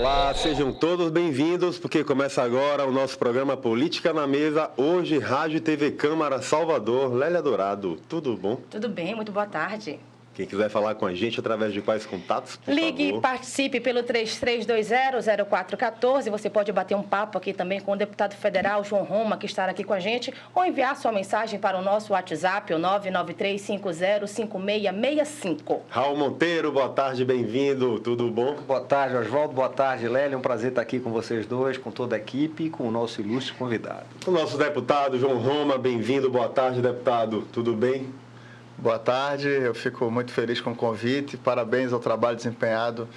Olá, sejam todos bem-vindos, porque começa agora o nosso programa Política na Mesa, hoje Rádio e TV Câmara Salvador. Lélia Dourado, tudo bom? Tudo bem, muito boa tarde. Quem quiser falar com a gente através de quais contatos, por Ligue favor. E participe pelo 3320-0414. Você pode bater um papo aqui também com o deputado federal João Roma, que estará aqui com a gente, ou enviar sua mensagem para o nosso WhatsApp, o 993505665. Raul Monteiro, boa tarde, bem-vindo, tudo bom? Boa tarde, Oswaldo, boa tarde, Lélia. Um prazer estar aqui com vocês dois, com toda a equipe e com o nosso ilustre convidado. O nosso deputado João Roma, bem-vindo, boa tarde, deputado, tudo bem? Boa tarde, eu fico muito feliz com o convite, parabéns ao trabalho desempenhado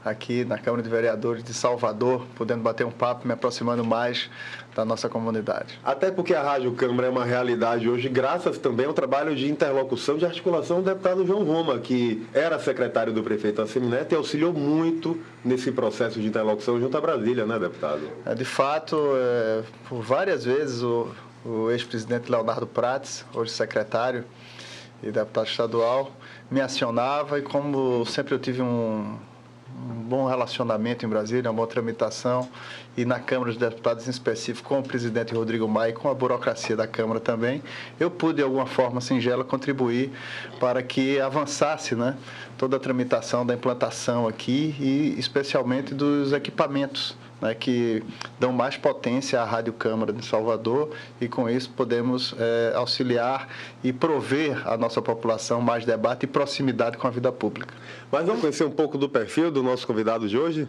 aqui na Câmara de Vereadores de Salvador, podendo bater um papo, me aproximando mais da nossa comunidade. Até porque a Rádio Câmara é uma realidade hoje, graças também ao trabalho de interlocução, de articulação do deputado João Roma, que era secretário do prefeito Assemineto e auxiliou muito nesse processo de interlocução junto a Brasília, né, deputado? De fato, por várias vezes o ex-presidente Leonardo Prates, hoje secretário e deputado estadual, me acionava, e como sempre eu tive um bom relacionamento em Brasília, uma boa tramitação, e na Câmara dos Deputados em específico com o presidente Rodrigo Maia e com a burocracia da Câmara também, eu pude de alguma forma singela contribuir para que avançasse, né, toda a tramitação da implantação aqui e especialmente dos equipamentos, né, que dão mais potência à Rádio Câmara de Salvador, e com isso podemos auxiliar e prover à nossa população mais debate e proximidade com a vida pública. Mas vamos conhecer um pouco do perfil do nosso convidado de hoje?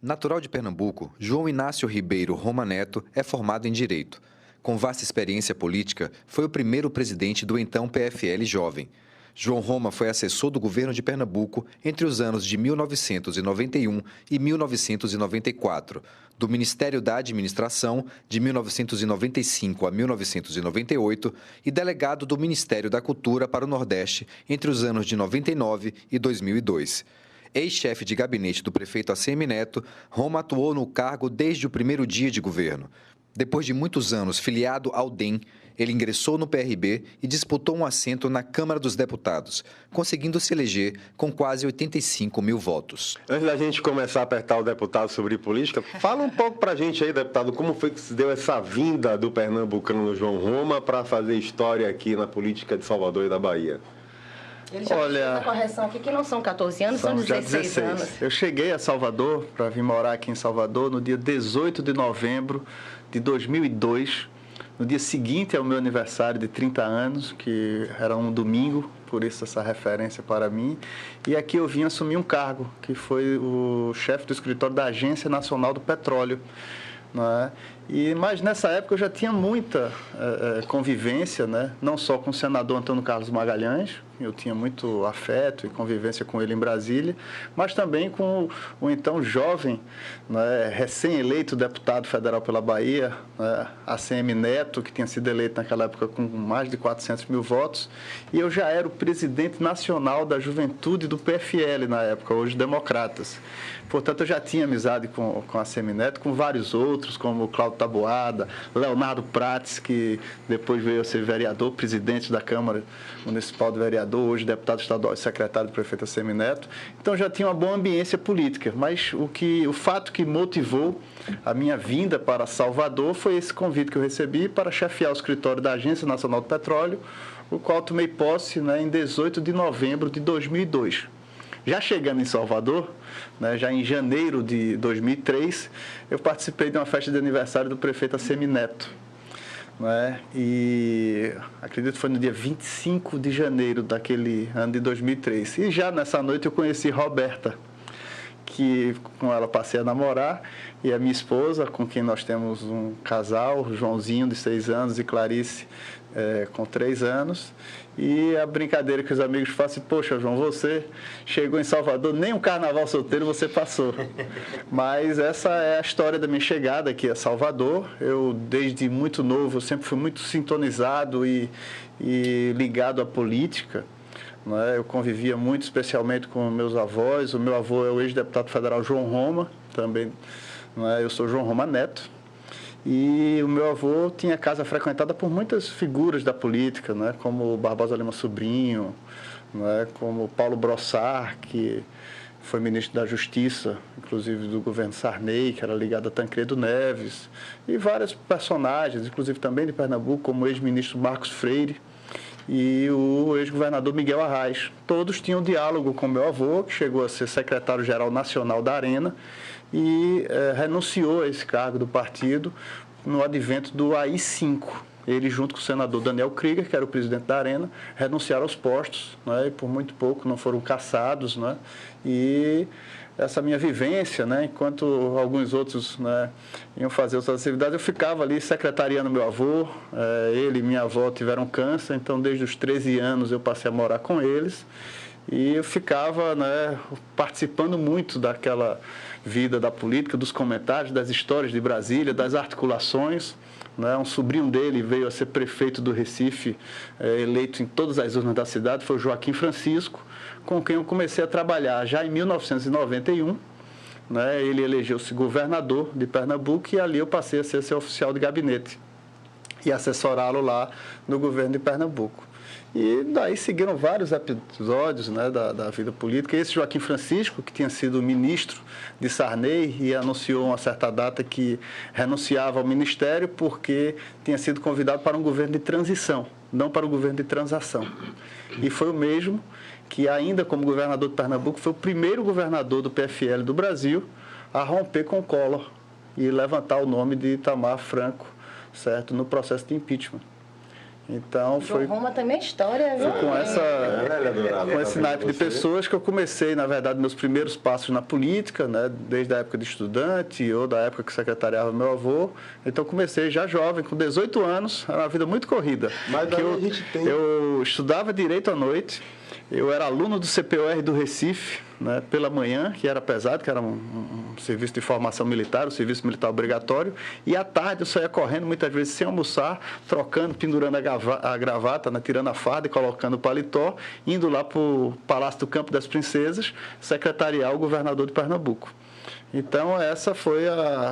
Natural de Pernambuco, João Inácio Ribeiro Roma Neto é formado em Direito. Com vasta experiência política, foi o primeiro presidente do então PFL Jovem. João Roma foi assessor do governo de Pernambuco entre os anos de 1991 e 1994, do Ministério da Administração de 1995 a 1998 e delegado do Ministério da Cultura para o Nordeste entre os anos de 99 e 2002. Ex-chefe de gabinete do prefeito ACM Neto, Roma atuou no cargo desde o primeiro dia de governo. Depois de muitos anos filiado ao DEM, ele ingressou no PRB e disputou um assento na Câmara dos Deputados, conseguindo se eleger com quase 85 mil votos. Antes da gente começar a apertar o deputado sobre política, fala um pouco pra gente aí, deputado, como foi que se deu essa vinda do pernambucano João Roma para fazer história aqui na política de Salvador e da Bahia? Ele já fez a correção aqui, que não são 14 anos, são 16 anos. Eu cheguei a Salvador, para vir morar aqui em Salvador, no dia 18 de novembro de 2002, no dia seguinte ao meu aniversário de 30 anos, que era um domingo, por isso essa referência para mim. E aqui eu vim assumir um cargo, que foi o chefe do escritório da Agência Nacional do Petróleo. Não é? Mas nessa época eu já tinha muita convivência, né? Não só com o senador Antônio Carlos Magalhães, eu tinha muito afeto e convivência com ele em Brasília, mas também com o então jovem, né, recém-eleito deputado federal pela Bahia, né, ACM Neto, que tinha sido eleito naquela época com mais de 400 mil votos, e eu já era o presidente nacional da juventude do PFL na época, hoje Democratas. Portanto, eu já tinha amizade com a ACM Neto, com vários outros, como Cláudio Taboada, Leonardo Prates, que depois veio a ser vereador, presidente da Câmara Municipal de Vereador, hoje deputado estadual e secretário do prefeito ACM Neto. Então já tinha uma boa ambiência política, mas o fato que motivou a minha vinda para Salvador foi esse convite que eu recebi para chefiar o escritório da Agência Nacional do Petróleo, o qual tomei posse, né, em 18 de novembro de 2002. Já chegando em Salvador, né, já em janeiro de 2003, eu participei de uma festa de aniversário do prefeito ACM Neto. Né, e acredito que foi no dia 25 de janeiro daquele ano de 2003. E já nessa noite eu conheci Roberta, que com ela passei a namorar, e a minha esposa, com quem nós temos um casal, Joãozinho, de 6 anos, e Clarice, com 3 anos. E a brincadeira que os amigos fazem, poxa, João, você chegou em Salvador, nem um carnaval solteiro você passou. Mas essa é a história da minha chegada aqui a Salvador. Eu, desde muito novo, sempre fui muito sintonizado e ligado à política. Né? Eu convivia muito, especialmente com meus avós. O meu avô é o ex-deputado federal João Roma, também, né? Eu sou João Roma Neto. E o meu avô tinha casa frequentada por muitas figuras da política, né? Como o Barbosa Lima Sobrinho, né? Como o Paulo Brossard, que foi ministro da Justiça, inclusive do governo Sarney, que era ligado a Tancredo Neves, e vários personagens, inclusive também de Pernambuco, como o ex-ministro Marcos Freire e o ex-governador Miguel Arraes. Todos tinham diálogo com meu avô, que chegou a ser secretário-geral nacional da Arena e renunciou a esse cargo do partido no advento do AI-5. Ele, junto com o senador Daniel Krieger, que era o presidente da Arena, renunciaram aos postos, né, e por muito pouco não foram cassados. Né, e essa minha vivência, né, enquanto alguns outros, né, iam fazer outras atividades, eu ficava ali secretariando meu avô. Ele e minha avó tiveram câncer, então desde os 13 anos eu passei a morar com eles. E eu ficava, né, participando muito daquela vida da política, dos comentários, das histórias de Brasília, das articulações. Né? Um sobrinho dele veio a ser prefeito do Recife, eleito em todas as urnas da cidade, foi o Joaquim Francisco, com quem eu comecei a trabalhar já em 1991. Né? Ele elegeu-se governador de Pernambuco e ali eu passei a ser seu oficial de gabinete e assessorá-lo lá no governo de Pernambuco. E daí seguiram vários episódios, né, da vida política. Esse Joaquim Francisco, que tinha sido ministro de Sarney e anunciou uma certa data que renunciava ao ministério porque tinha sido convidado para um governo de transição, não para um governo de transação. E foi o mesmo que, ainda como governador de Pernambuco, foi o primeiro governador do PFL do Brasil a romper com o Collor e levantar o nome de Itamar Franco, certo, no processo de impeachment. Então, foi Roma também é história, viu? Com esse naipe de pessoas que eu comecei, na verdade, meus primeiros passos na política, né, desde a época de estudante ou da época que secretariava meu avô. Então, comecei já jovem, com 18 anos, era uma vida muito corrida. Mas daí a gente tem... Eu estudava Direito à noite, eu era aluno do CPOR do Recife, né, pela manhã, que era pesado, que era um serviço de formação militar, o serviço militar obrigatório, e à tarde eu saía correndo, muitas vezes sem almoçar, trocando, pendurando a gravata, né, tirando a farda e colocando o paletó, indo lá para o Palácio do Campo das Princesas, secretariar o governador de Pernambuco. Então, essa foi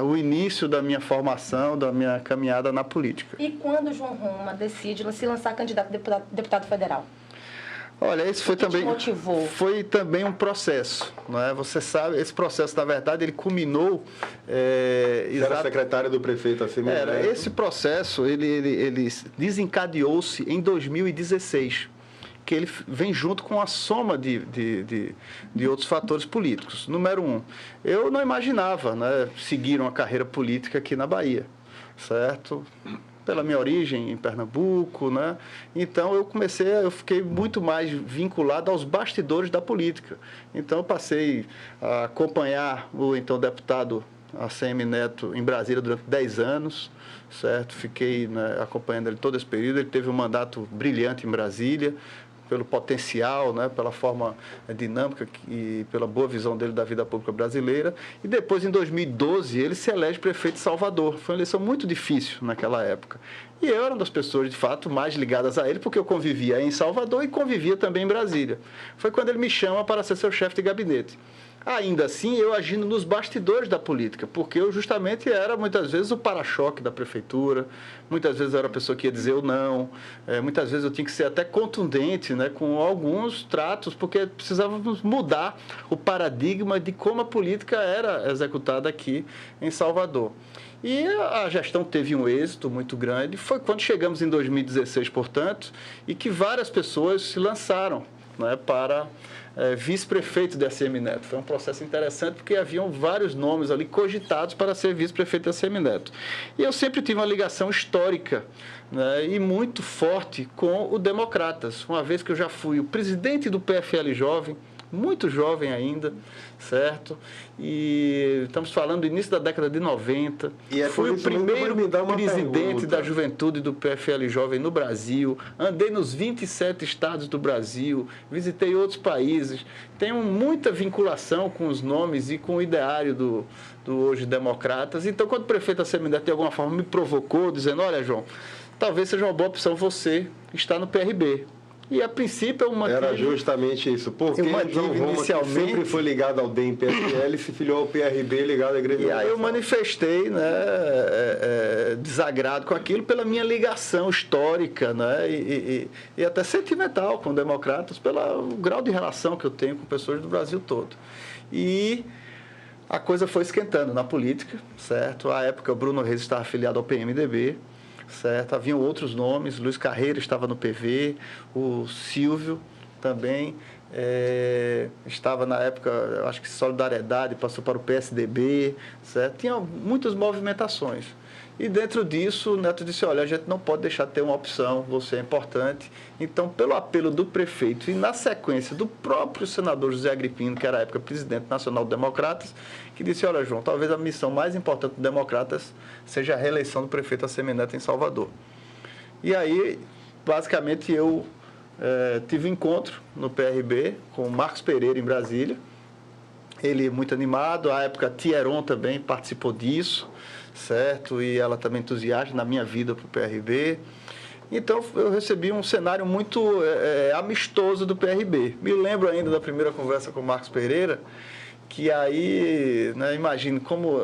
o início da minha formação, da minha caminhada na política. E quando o João Roma decide se lançar candidato a deputado federal? Olha, isso foi também um processo, não é? Você sabe, esse processo, na verdade, ele culminou... Você era secretário do prefeito Assemineto. Esse processo, ele desencadeou-se em 2016, que ele vem junto com a soma de outros fatores políticos. Número 1, eu não imaginava, né, seguir uma carreira política aqui na Bahia, certo? Pela minha origem em Pernambuco, né? Então eu fiquei muito mais vinculado aos bastidores da política. Então eu passei a acompanhar o então deputado ACM Neto em Brasília durante 10 anos, certo? Fiquei, né, acompanhando ele todo esse período. Ele teve um mandato brilhante em Brasília, pelo potencial, né, pela forma dinâmica e pela boa visão dele da vida pública brasileira. E depois, em 2012, ele se elege prefeito de Salvador. Foi uma eleição muito difícil naquela época. E eu era uma das pessoas, de fato, mais ligadas a ele, porque eu convivia em Salvador e convivia também em Brasília. Foi quando ele me chama para ser seu chefe de gabinete. Ainda assim, eu agindo nos bastidores da política, porque eu justamente era, muitas vezes, o para-choque da prefeitura, muitas vezes eu era a pessoa que ia dizer o não, muitas vezes eu tinha que ser até contundente, né, com alguns tratos, porque precisávamos mudar o paradigma de como a política era executada aqui em Salvador. E a gestão teve um êxito muito grande, foi quando chegamos em 2016, portanto, e que várias pessoas se lançaram, né, para... vice-prefeito de ACM Neto. Foi um processo interessante porque haviam vários nomes ali cogitados para ser vice-prefeito de ACM Neto. E eu sempre tive uma ligação histórica, né, e muito forte com o Democratas, uma vez que eu já fui o presidente do PFL Jovem, muito jovem ainda, certo? E estamos falando do início da década de 90. Fui o primeiro presidente da juventude do PFL Jovem no Brasil. Andei nos 27 estados do Brasil, visitei outros países. Tenho muita vinculação com os nomes e com o ideário do hoje Democratas. Então, quando o prefeito ACM Neto de alguma forma me provocou, dizendo, olha, João, talvez seja uma boa opção você estar no PRB. E, a princípio, eu mantive... Era justamente isso. Porque João Roma, que sempre foi ligado ao DEM-PSL, se filiou ao PRB ligado à Igreja Universal. E aí eu manifestei, né, desagrado com aquilo pela minha ligação histórica, né, e até sentimental com democratas, pelo grau de relação que eu tenho com pessoas do Brasil todo. E a coisa foi esquentando na política, certo? À época, o Bruno Reis estava afiliado ao PMDB, certo? Haviam outros nomes, Luiz Carreira estava no PV, o Silvio também estava na época, eu acho que Solidariedade, passou para o PSDB, certo? Tinha muitas movimentações. E dentro disso, o Neto disse, olha, a gente não pode deixar de ter uma opção, você é importante. Então, pelo apelo do prefeito e na sequência do próprio senador José Agripino, que era à época presidente nacional do Democratas, que disse, olha, João, talvez a missão mais importante do Democratas seja a reeleição do prefeito Assemineto em Salvador. E aí, basicamente, eu tive um encontro no PRB com o Marcos Pereira, em Brasília. Ele muito animado, à época a Tieron também participou disso, certo? E ela também entusiasta na minha vida para o PRB. Então, eu recebi um cenário muito amistoso do PRB. Me lembro ainda da primeira conversa com o Marcos Pereira, que aí, né, imagine como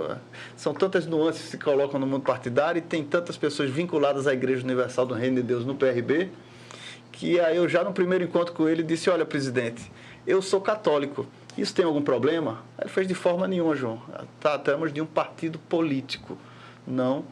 são tantas nuances que se colocam no mundo partidário e tem tantas pessoas vinculadas à Igreja Universal do Reino de Deus no PRB, que aí eu já no primeiro encontro com ele disse, olha, presidente, eu sou católico, isso tem algum problema? Ele fez de forma nenhuma, João. Tratamos de um partido político, não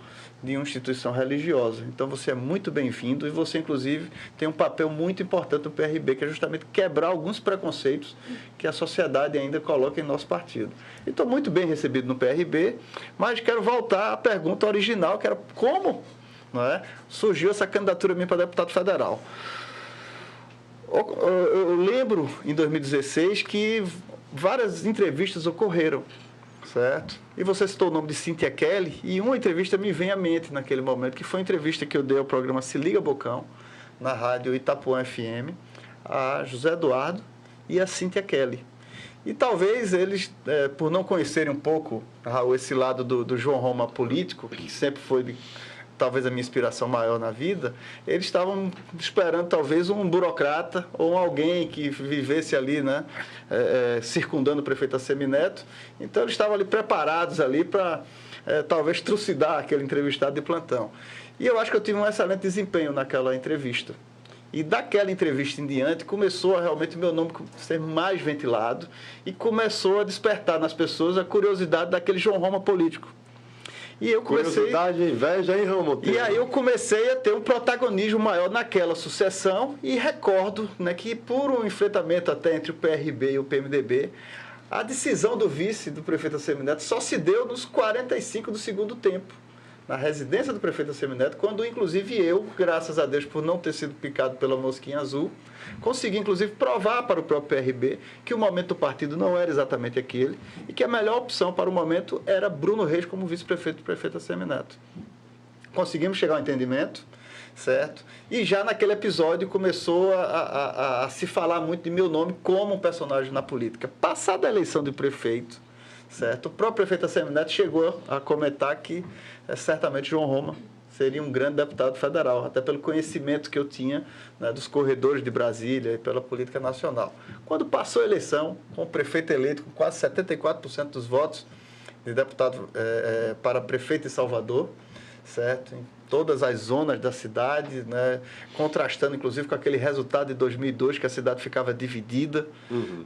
de uma instituição religiosa. Então, você é muito bem-vindo e você, inclusive, tem um papel muito importante no PRB, que é justamente quebrar alguns preconceitos que a sociedade ainda coloca em nosso partido. E estou muito bem recebido no PRB, mas quero voltar à pergunta original, que era como, não é, surgiu essa candidatura minha para deputado federal. Eu lembro, em 2016, que várias entrevistas ocorreram, certo? E você citou o nome de Cíntia Kelly, e uma entrevista me vem à mente naquele momento, que foi a entrevista que eu dei ao programa Se Liga Bocão, na rádio Itapuã FM, a José Eduardo e a Cíntia Kelly. E talvez eles, por não conhecerem um pouco, Raul, esse lado do João Roma político, que sempre foi talvez a minha inspiração maior na vida, eles estavam esperando talvez um burocrata ou alguém que vivesse ali, né, circundando o prefeito Assemineto. Então, eles estavam ali preparados ali para talvez trucidar aquele entrevistado de plantão. E eu acho que eu tive um excelente desempenho naquela entrevista. E daquela entrevista em diante, começou realmente o meu nome ser mais ventilado e começou a despertar nas pessoas a curiosidade daquele João Roma político. E eu comecei... Curiosidade, inveja, hein, Romo? E aí eu comecei a ter um protagonismo maior naquela sucessão e recordo, né, que por um enfrentamento até entre o PRB e o PMDB, a decisão do vice do prefeito Assemineto só se deu nos 45 do segundo tempo, na residência do prefeito Assemineto, quando inclusive eu, graças a Deus por não ter sido picado pela mosquinha azul, consegui inclusive provar para o próprio PRB que o momento do partido não era exatamente aquele e que a melhor opção para o momento era Bruno Reis como vice-prefeito do prefeito Assemineto. Conseguimos chegar ao entendimento, certo? E já naquele episódio começou a se falar muito de meu nome como um personagem na política. Passada a eleição de prefeito, certo? O próprio prefeito Assemineto chegou a comentar que certamente João Roma seria um grande deputado federal, até pelo conhecimento que eu tinha, né, dos corredores de Brasília e pela política nacional. Quando passou a eleição, com o prefeito eleito com quase 74% dos votos de deputado para prefeito de Salvador, certo? Em todas as zonas da cidade, né, contrastando inclusive com aquele resultado de 2002, que a cidade ficava dividida,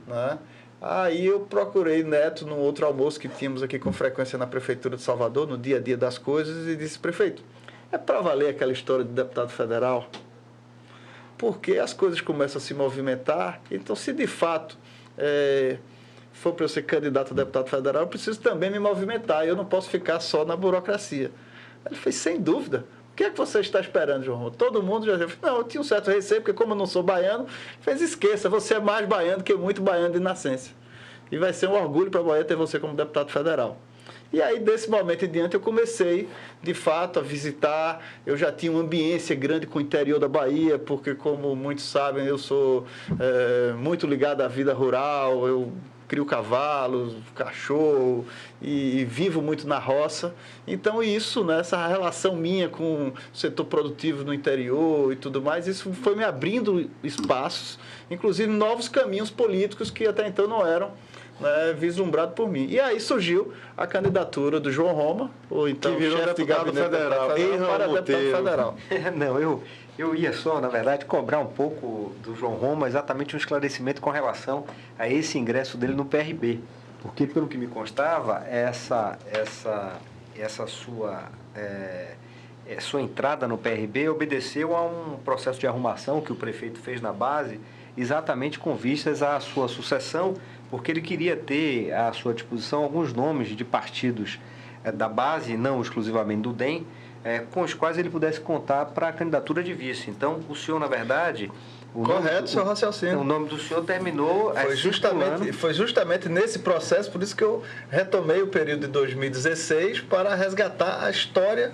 né? Aí eu procurei Neto num outro almoço que tínhamos aqui com frequência na Prefeitura de Salvador, no dia a dia das coisas, e disse, prefeito, é para valer aquela história de deputado federal? Porque as coisas começam a se movimentar, então se de fato for para eu ser candidato a deputado federal, eu preciso também me movimentar, eu não posso ficar só na burocracia. Ele fez, sem dúvida. O que é que você está esperando, João? Todo mundo já... Não, eu tinha um certo receio, porque como eu não sou baiano, fez, esqueça, você é mais baiano que muito baiano de nascença. E vai ser um orgulho para a Bahia ter você como deputado federal. E aí, desse momento em diante, eu comecei, de fato, a visitar. Eu já tinha uma ambiência grande com o interior da Bahia, porque, como muitos sabem, eu sou muito ligado à vida rural. Eu crio cavalo, cachorro e vivo muito na roça. Então isso, né, essa relação minha com o setor produtivo no interior e tudo mais, isso foi me abrindo espaços, inclusive novos caminhos políticos que até então não eram, né, vislumbrado por mim. E aí surgiu a candidatura do João Roma, ou então que virou chefe de deputado gabinete federal, para deputado federal. Não, eu ia só, na verdade, cobrar um pouco do João Roma exatamente um esclarecimento com relação a esse ingresso dele no PRB. Porque, pelo que me constava, essa sua entrada no PRB obedeceu a um processo de arrumação que o prefeito fez na base, exatamente com vistas à sua sucessão, porque ele queria ter à sua disposição alguns nomes de partidos da base, não exclusivamente do DEM, com os quais ele pudesse contar para a candidatura de vice. Então, o senhor, na verdade... Correto, seu raciocínio. O nome do senhor terminou... Foi justamente nesse processo, por isso que eu retomei o período de 2016 para resgatar a história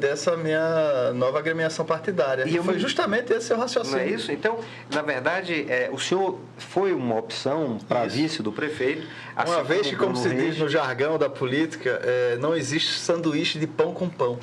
dessa minha nova agremiação partidária. E foi justamente esse seu raciocínio. Não é isso? Então, na verdade, o senhor foi uma opção para vice do prefeito. Uma vez que, como se diz no jargão da política, não existe sanduíche de pão com pão.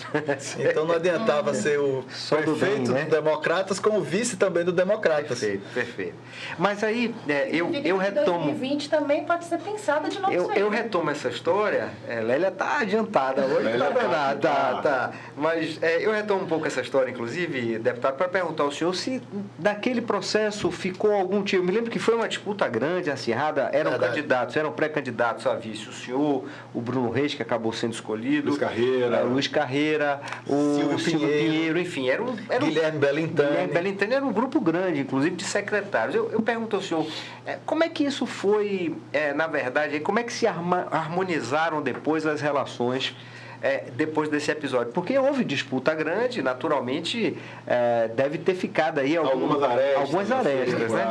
Então não adiantava ser o prefeito do Democratas como vice também do Democratas. Perfeito. Mas aí, eu retomo... 2020 também pode ser pensada de novo. Eu retomo essa história. Lélia está adiantada hoje, na verdade. Tá. Mas eu retomo um pouco essa história, inclusive, deputado, para perguntar ao senhor se daquele processo ficou algum tipo... Eu me lembro que foi uma disputa grande, acirrada, eram pré-candidatos a vice. O senhor, o Bruno Reis, que acabou sendo escolhido. Luiz Carreira, o Silvio Pinheiro, enfim. Guilherme Bellintani. Era um grupo grande, inclusive, de secretários. Eu pergunto ao senhor, como é que isso foi, na verdade, como é que se harmonizaram depois as relações depois desse episódio? Porque houve disputa grande, naturalmente deve ter ficado aí algumas arestas, né?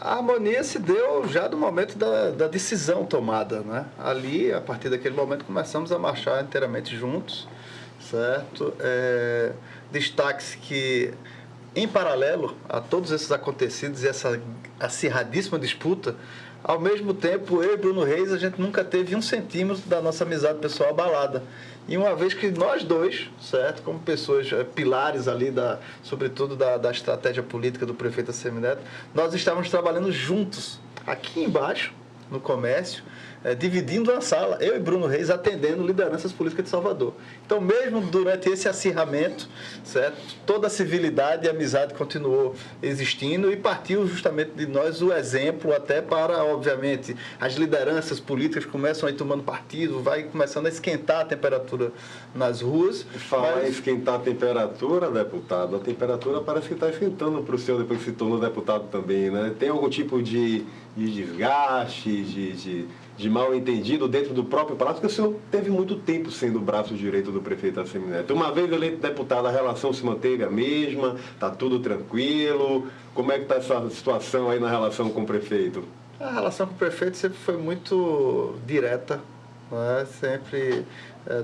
A harmonia se deu já no momento da decisão tomada, né? Ali, a partir daquele momento, começamos a marchar inteiramente juntos, certo? Destaque-se que, em paralelo a todos esses acontecidos e essa acirradíssima disputa, ao mesmo tempo, eu e Bruno Reis, a gente nunca teve 1 centímetro da nossa amizade pessoal abalada. E uma vez que nós dois, certo, como pessoas pilares ali, sobretudo da estratégia política do prefeito Assemineto, nós estávamos trabalhando juntos, aqui embaixo, no comércio, dividindo uma sala, eu e Bruno Reis atendendo lideranças políticas de Salvador. Então, mesmo durante esse acirramento, certo, toda a civilidade e amizade continuou existindo e partiu justamente de nós o exemplo até para, obviamente, as lideranças políticas começam a ir tomando partido, vai começando a esquentar a temperatura nas ruas. Falar em esquentar a temperatura, deputado, a temperatura parece que está esquentando para o senhor depois que se tornou deputado também, né? Tem algum tipo de desgaste, de mal entendido dentro do próprio palácio, porque o senhor teve muito tempo sendo o braço direito do prefeito Assemineto. Uma vez eleito deputado, a relação se manteve a mesma, está tudo tranquilo? Como é que está essa situação aí na relação com o prefeito? A relação com o prefeito sempre foi muito direta, né? Sempre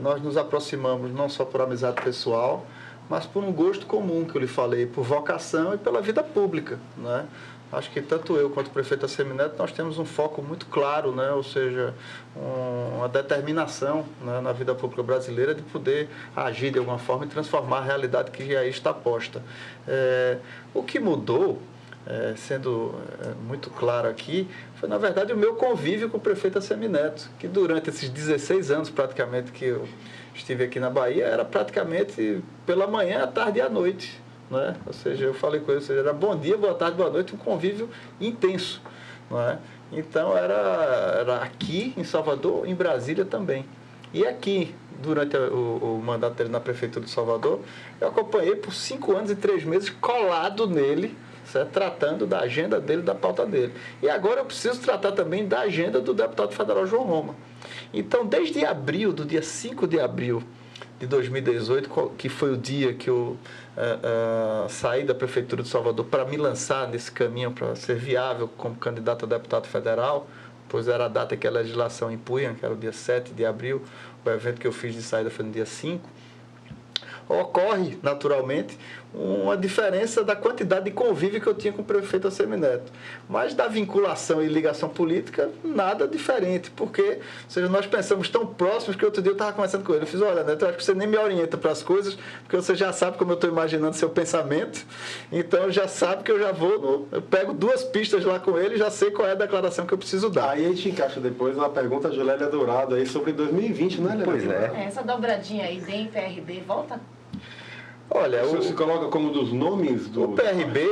nós nos aproximamos não só por amizade pessoal, mas por um gosto comum que eu lhe falei, por vocação e pela vida pública, né? Acho que tanto eu quanto o prefeito Assemineto, nós temos um foco muito claro, né? Ou seja, uma determinação, né, na vida pública brasileira de poder agir de alguma forma e transformar a realidade que aí está posta. O que mudou, sendo muito claro aqui, foi, na verdade, o meu convívio com o prefeito Assemineto, que durante esses 16 anos, praticamente, que eu estive aqui na Bahia, era praticamente pela manhã, à tarde e à noite. Né? Ou seja, eu falei com ele, ou seja, era bom dia, boa tarde, boa noite, um convívio intenso. Não é? Então, era aqui em Salvador, em Brasília também. E aqui, durante o mandato dele na Prefeitura de Salvador, eu acompanhei por 5 anos e 3 meses colado nele, certo? Tratando da agenda dele, da pauta dele. E agora eu preciso tratar também da agenda do deputado federal João Roma. Então, desde abril, do dia 5 de abril de 2018, que foi o dia que eu saí da Prefeitura de Salvador para me lançar nesse caminho para ser viável como candidato a deputado federal, pois era a data que a legislação impunha, que era o dia 7 de abril, o evento que eu fiz de saída foi no dia 5, ocorre naturalmente uma diferença da quantidade de convívio que eu tinha com o prefeito Assemineto. Mas da vinculação e ligação política, nada diferente, porque, ou seja, nós pensamos tão próximos que outro dia eu estava conversando com ele. Eu fiz, olha, Neto, eu acho que você nem me orienta para as coisas, porque você já sabe como eu estou imaginando seu pensamento, então já sabe que eu já vou, eu pego 2 pistas lá com ele e já sei qual é a declaração que eu preciso dar. Aí a gente encaixa depois uma pergunta de Lélia Dourado aí sobre 2020, né, Lélia? Pois é. Essa dobradinha aí, DEM e PRB, volta? Olha, o senhor se coloca como dos nomes do... O PRB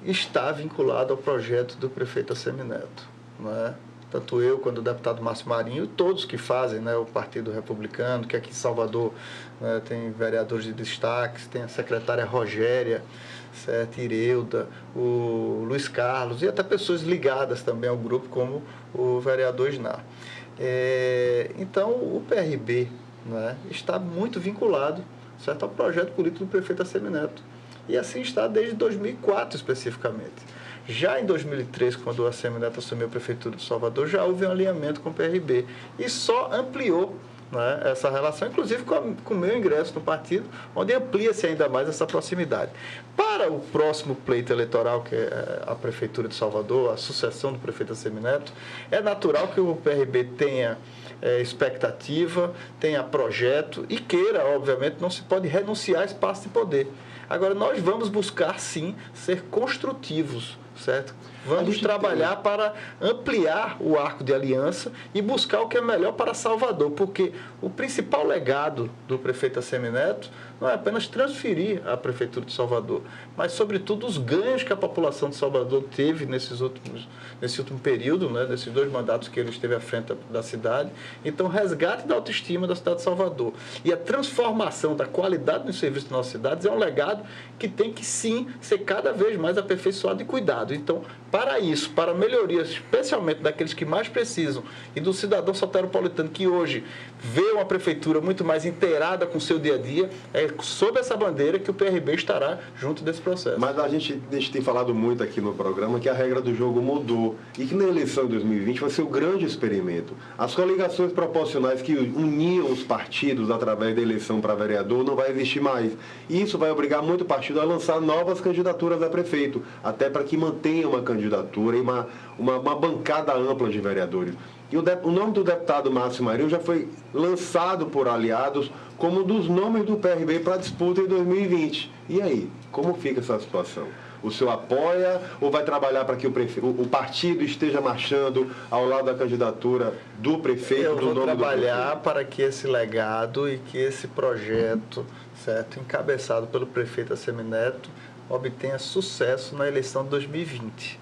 está vinculado ao projeto do prefeito Assemineto, né? Tanto eu quanto o deputado Márcio Marinho, todos que fazem, né, o Partido Republicano, que aqui em Salvador, né, tem vereadores de destaque, tem a secretária Rogéria, certo, Ireuda, o Luiz Carlos e até pessoas ligadas também ao grupo, como o vereador Isnar. Então, o PRB, né, está muito vinculado, certo, ao projeto político do prefeito Assemineto. E assim está desde 2004, especificamente. Já em 2003, quando o Assemineto assumiu a Prefeitura de Salvador, já houve um alinhamento com o PRB. E só ampliou, né, essa relação, inclusive com o meu ingresso no partido, onde amplia-se ainda mais essa proximidade. Para o próximo pleito eleitoral, que é a Prefeitura de Salvador, a sucessão do prefeito Assemineto, é natural que o PRB tenha expectativa, tenha projeto e queira, obviamente, não se pode renunciar a espaço de poder. Agora, nós vamos buscar, sim, ser construtivos, certo? Vamos trabalhar para ampliar o arco de aliança e buscar o que é melhor para Salvador, porque o principal legado do prefeito Assemineto não é apenas transferir a Prefeitura de Salvador, mas, sobretudo, os ganhos que a população de Salvador teve nesse último período, né, nesses 2 mandatos que ele esteve à frente da cidade. Então, o resgate da autoestima da cidade de Salvador e a transformação da qualidade dos serviços das nossas cidades é um legado que tem que, sim, ser cada vez mais aperfeiçoado e cuidado. Então, para isso, para melhorias, especialmente daqueles que mais precisam, e do cidadão soteropolitano que hoje vê uma prefeitura muito mais inteirada com o seu dia a dia, é sob essa bandeira que o PRB estará junto desse processo. Mas a gente tem falado muito aqui no programa que a regra do jogo mudou e que na eleição de 2020 vai ser o grande experimento. As coligações proporcionais que uniam os partidos através da eleição para vereador não vai existir mais. E isso vai obrigar muito partido a lançar novas candidaturas a prefeito, até para que mantenha uma candidatura e uma bancada ampla de vereadores. E o nome do deputado Márcio Marinho já foi lançado por aliados como um dos nomes do PRB para a disputa em 2020. E aí, como fica essa situação? O senhor apoia ou vai trabalhar para que o partido esteja marchando ao lado da candidatura do prefeito? Eu vou trabalhar para que esse legado e que esse projeto, certo, encabeçado pelo prefeito Assemineto, obtenha sucesso na eleição de 2020.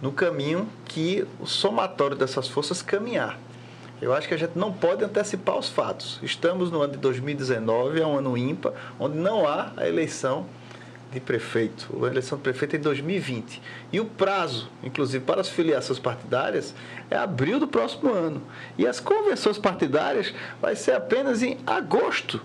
No caminho que o somatório dessas forças caminhar. Eu acho que a gente não pode antecipar os fatos. Estamos no ano de 2019, é um ano ímpar, onde não há a eleição de prefeito. A eleição de prefeito é em 2020. E o prazo, inclusive para as filiações partidárias, é abril do próximo ano. E as convenções partidárias vai ser apenas em agosto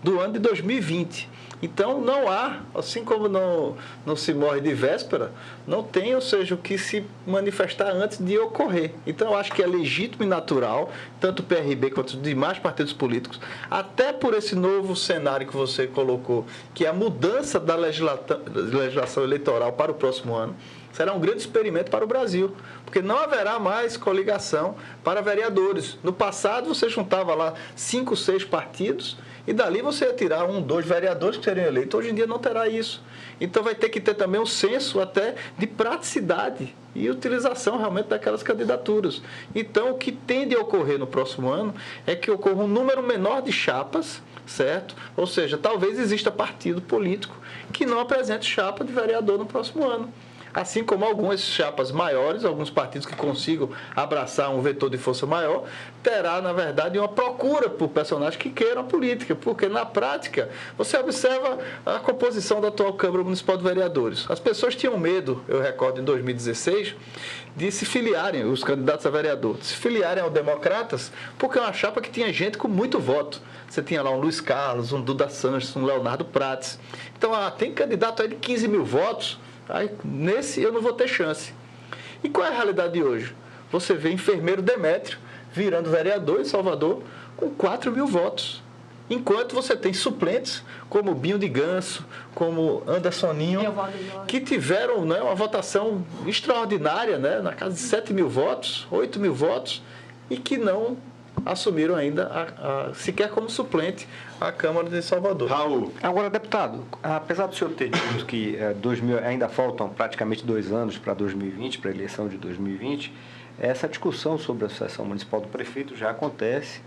do ano de 2020. Então, não há, assim como não se morre de véspera, não tem, ou seja, o que se manifestar antes de ocorrer. Então, eu acho que é legítimo e natural, tanto o PRB quanto os demais partidos políticos, até por esse novo cenário que você colocou, que é a mudança da legislação eleitoral para o próximo ano, será um grande experimento para o Brasil, porque não haverá mais coligação para vereadores. No passado, você juntava lá 5, 6 partidos e dali você ia tirar 1, 2 vereadores que seriam eleitos. Hoje em dia não terá isso. Então vai ter que ter também um senso até de praticidade e utilização realmente daquelas candidaturas. Então o que tende a ocorrer no próximo ano é que ocorra um número menor de chapas, certo? Ou seja, talvez exista partido político que não apresente chapa de vereador no próximo ano. Assim como algumas chapas maiores, alguns partidos que consigam abraçar um vetor de força maior, terá, na verdade, uma procura por personagens que queiram a política, porque, na prática, você observa a composição da atual Câmara Municipal de Vereadores. As pessoas tinham medo, eu recordo, em 2016, de se filiarem, os candidatos a vereador, de se filiarem ao Democratas, porque é uma chapa que tinha gente com muito voto. Você tinha lá um Luiz Carlos, um Duda Sanches, um Leonardo Prates. Então, tem candidato aí de 15 mil votos. Aí, nesse eu não vou ter chance. E qual é a realidade de hoje? Você vê enfermeiro Demétrio virando vereador em Salvador com 4 mil votos. enquanto você tem suplentes como Binho de Ganso, como Andersoninho, que tiveram, né, uma votação extraordinária, né, na casa de 7 mil votos, 8 mil votos, e que não assumiram ainda, sequer como suplente, a Câmara de Salvador. Raul. Agora, deputado, apesar do senhor ter dito que ainda faltam praticamente 2 anos para 2020, para a eleição de 2020, essa discussão sobre a sucessão municipal do prefeito já acontece,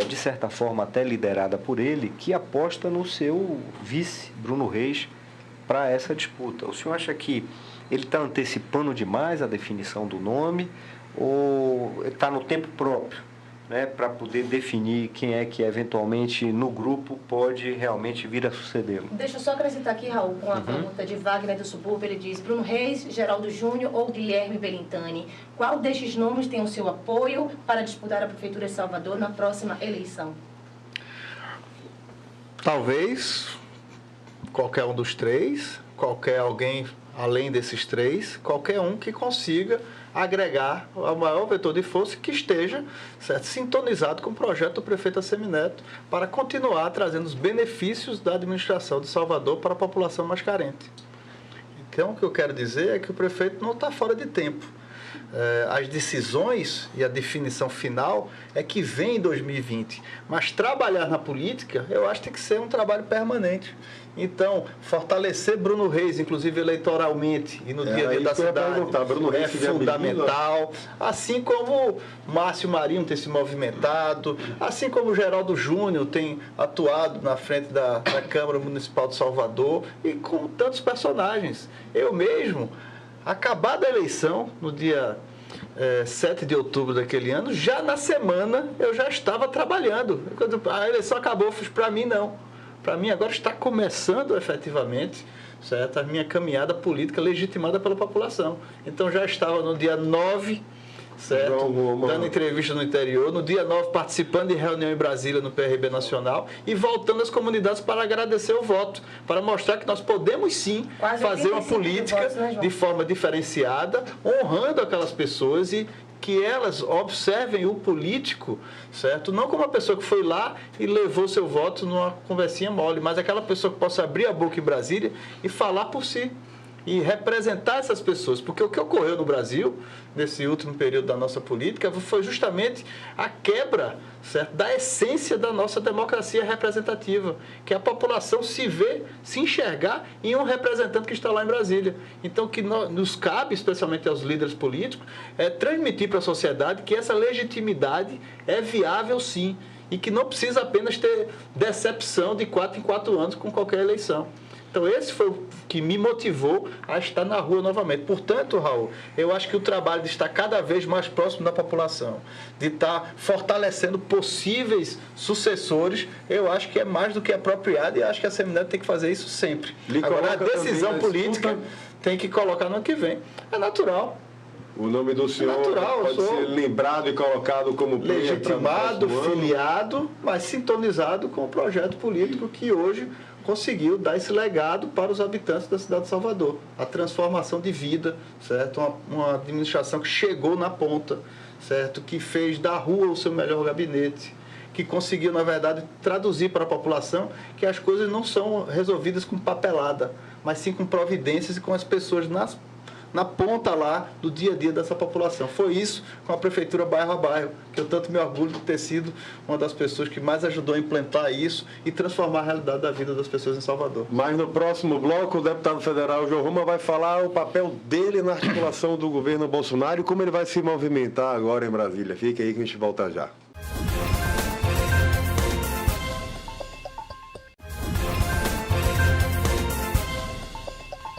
de certa forma até liderada por ele, que aposta no seu vice, Bruno Reis, para essa disputa. O senhor acha que ele está antecipando demais a definição do nome ou está no tempo próprio, né, para poder definir quem é que eventualmente no grupo pode realmente vir a sucedê-lo? Deixa eu só acrescentar aqui, Raul, com a pergunta de Wagner do Subúrbio. Ele diz: Bruno Reis, Geraldo Júnior ou Guilherme Belintani? Qual destes nomes tem o seu apoio para disputar a Prefeitura de Salvador na próxima eleição? Talvez qualquer um dos três, qualquer alguém além desses três, qualquer um que consiga agregar o maior vetor de força que esteja, certo, sintonizado com o projeto do prefeito Assemineto para continuar trazendo os benefícios da administração de Salvador para a população mais carente. Então, o que eu quero dizer é que o prefeito não está fora de tempo. As decisões e a definição final é que vem em 2020, mas trabalhar na política, eu acho que tem que ser um trabalho permanente. Então, fortalecer Bruno Reis, inclusive eleitoralmente e no dia a dia da cidade, é fundamental. Assim como Márcio Marinho tem se movimentado, assim como Geraldo Júnior tem atuado na frente da Câmara Municipal de Salvador e com tantos personagens. Eu mesmo, acabada a eleição, no dia 7 de outubro daquele ano, já na semana eu já estava trabalhando. Quando a eleição acabou, para mim não. Para mim agora está começando efetivamente, certo, a minha caminhada política legitimada pela população. Então já estava no dia 9, certo, dando entrevista no interior, no dia 9 participando de reunião em Brasília no PRB Nacional e voltando às comunidades para agradecer o voto, para mostrar que nós podemos sim fazer uma política votos, né, de forma diferenciada, honrando aquelas pessoas e que elas observem o político, certo? Não como uma pessoa que foi lá e levou seu voto numa conversinha mole, mas aquela pessoa que possa abrir a boca em Brasília e falar por si e representar essas pessoas. Porque o que ocorreu no Brasil, nesse último período da nossa política, foi justamente a quebra, certo, da essência da nossa democracia representativa, que a população se enxergar em um representante que está lá em Brasília. Então, que nos cabe, especialmente aos líderes políticos, transmitir para a sociedade que essa legitimidade é viável sim, e que não precisa apenas ter decepção de 4 em 4 anos com qualquer eleição. Então, esse foi o que me motivou a estar na rua novamente. Portanto, Raul, eu acho que o trabalho de estar cada vez mais próximo da população, de estar fortalecendo possíveis sucessores, eu acho que é mais do que apropriado e acho que a Assemineto tem que fazer isso sempre. Agora, a decisão política tem que colocar no ano que vem. É natural. O nome do senhor pode ser lembrado e colocado como legitimado, filiado, mas sintonizado com o projeto político que hoje conseguiu dar esse legado para os habitantes da cidade de Salvador. A transformação de vida, certo? Uma administração que chegou na ponta, certo? Que fez da rua o seu melhor gabinete, que conseguiu, na verdade, traduzir para a população que as coisas não são resolvidas com papelada, mas sim com providências e com as pessoas na ponta lá do dia a dia dessa população. Foi isso com a prefeitura bairro a bairro, que eu tanto me orgulho de ter sido uma das pessoas que mais ajudou a implantar isso e transformar a realidade da vida das pessoas em Salvador. Mas no próximo bloco, o deputado federal João Roma vai falar o papel dele na articulação do governo Bolsonaro e como ele vai se movimentar agora em Brasília. Fique aí que a gente volta já.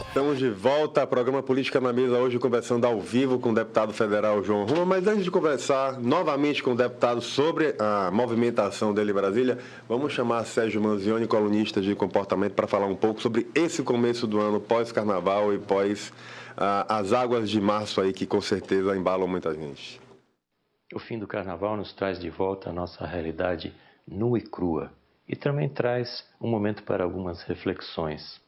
Estamos de volta ao programa Política na Mesa, hoje conversando ao vivo com o deputado federal João Roma. Mas antes de conversar novamente com o deputado sobre a movimentação dele em Brasília, vamos chamar Sérgio Manzioni, colunista de comportamento, para falar um pouco sobre esse começo do ano pós-carnaval e pós as águas de março aí, que com certeza embalam muita gente. O fim do carnaval nos traz de volta a nossa realidade nua e crua e também traz um momento para algumas reflexões.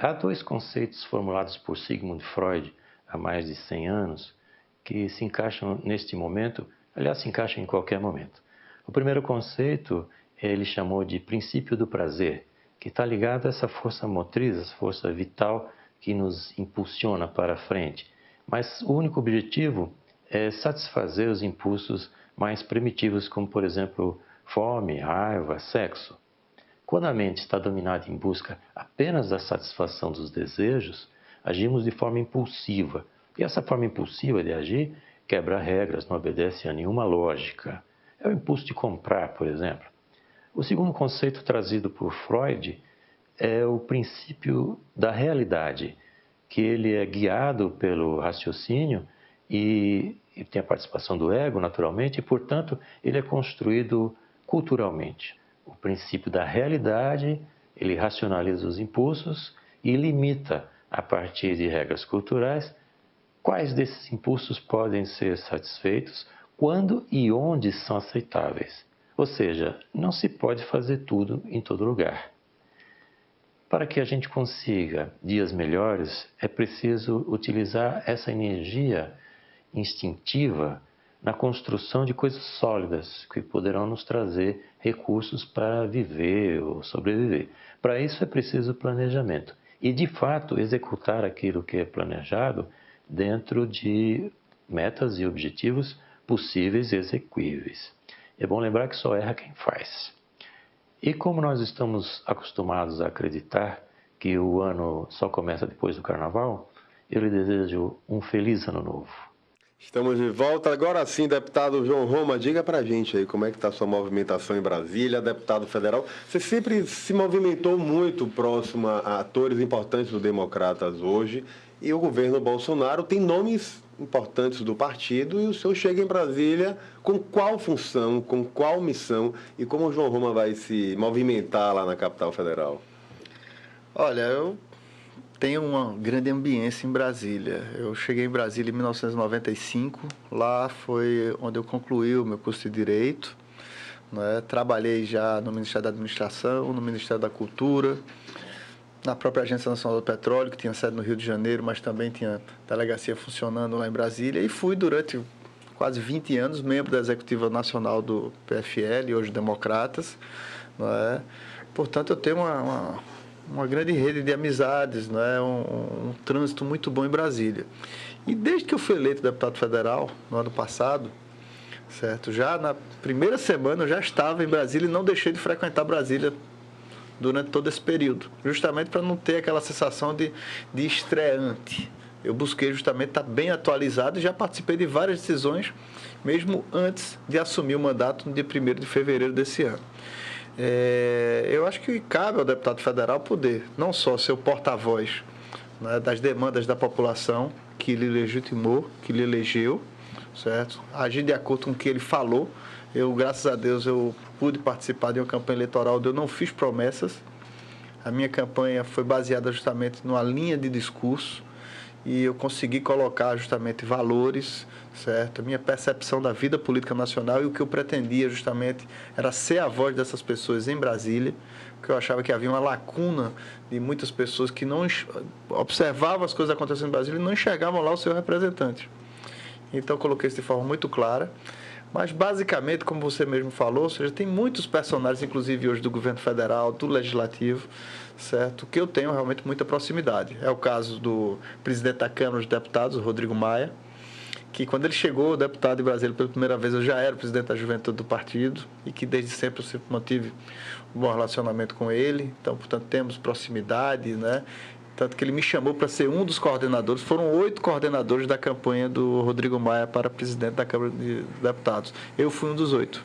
Há 2 conceitos formulados por Sigmund Freud há mais de 100 anos que se encaixam neste momento, aliás, se encaixam em qualquer momento. O primeiro conceito ele chamou de princípio do prazer, que está ligado a essa força motriz, essa força vital que nos impulsiona para frente. Mas o único objetivo é satisfazer os impulsos mais primitivos, como, por exemplo, fome, raiva, sexo. Quando a mente está dominada em busca apenas da satisfação dos desejos, agimos de forma impulsiva. E essa forma impulsiva de agir quebra regras, não obedece a nenhuma lógica. É o impulso de comprar, por exemplo. O segundo conceito trazido por Freud é o princípio da realidade, que ele é guiado pelo raciocínio e tem a participação do ego, naturalmente, e, portanto, ele é construído culturalmente. O princípio da realidade, ele racionaliza os impulsos e limita, a partir de regras culturais, quais desses impulsos podem ser satisfeitos, quando e onde são aceitáveis. Ou seja, não se pode fazer tudo em todo lugar. Para que a gente consiga dias melhores, é preciso utilizar essa energia instintiva na construção de coisas sólidas que poderão nos trazer recursos para viver ou sobreviver. Para isso é preciso planejamento e, de fato, executar aquilo que é planejado dentro de metas e objetivos possíveis e execuíveis. É bom lembrar que só erra quem faz. E como nós estamos acostumados a acreditar que o ano só começa depois do Carnaval, eu lhe desejo um feliz ano novo. Estamos de volta. Agora sim, deputado João Roma, diga pra gente aí como é que está a sua movimentação em Brasília, deputado federal. Você sempre se movimentou muito próximo a atores importantes do Democratas hoje, e o governo Bolsonaro tem nomes importantes do partido, e o senhor chega em Brasília com qual função, com qual missão, e como o João Roma vai se movimentar lá na capital federal? Olha, eu tenho uma grande ambiência em Brasília. Eu cheguei em Brasília em 1995, lá foi onde eu concluí o meu curso de Direito, né? Trabalhei já no Ministério da Administração, no Ministério da Cultura, na própria Agência Nacional do Petróleo, que tinha sede no Rio de Janeiro, mas também tinha delegacia funcionando lá em Brasília, e fui durante quase 20 anos membro da Executiva Nacional do PFL, hoje Democratas, né? Portanto, eu tenho uma grande rede de amizades, né? Um trânsito muito bom em Brasília. E desde que eu fui eleito deputado federal, no ano passado, certo? Já na primeira semana eu já estava em Brasília e não deixei de frequentar Brasília durante todo esse período, justamente para não ter aquela sensação de estreante. Eu busquei justamente estar bem atualizado e já participei de várias decisões, mesmo antes de assumir o mandato no dia 1º de fevereiro desse ano. Eu acho que cabe ao deputado federal poder não só ser o porta-voz, né, das demandas da população que lhe legitimou, que lhe elegeu, certo? Agir de acordo com o que ele falou. Graças a Deus, eu pude participar de uma campanha eleitoral onde eu não fiz promessas. A minha campanha foi baseada justamente numa linha de discurso e eu consegui colocar justamente valores, certo? A minha percepção da vida política nacional, e o que eu pretendia justamente era ser a voz dessas pessoas em Brasília, porque eu achava que havia uma lacuna de muitas pessoas que não observavam as coisas acontecendo em Brasília e não enxergavam lá o seu representante. Então, eu coloquei isso de forma muito clara. Mas, basicamente, como você mesmo falou, ou seja, tem muitos personagens, inclusive hoje do governo federal, do legislativo, certo? Que eu tenho realmente muita proximidade. É o caso do presidente da Câmara dos Deputados, o Rodrigo Maia, que quando ele chegou deputado em Brasília pela primeira vez, eu já era o presidente da juventude do partido e que desde sempre eu sempre mantive um bom relacionamento com ele. Então, portanto, temos proximidade, né? Tanto que ele me chamou para ser um dos coordenadores. Foram 8 coordenadores da campanha do Rodrigo Maia para presidente da Câmara de Deputados. Eu fui um dos 8,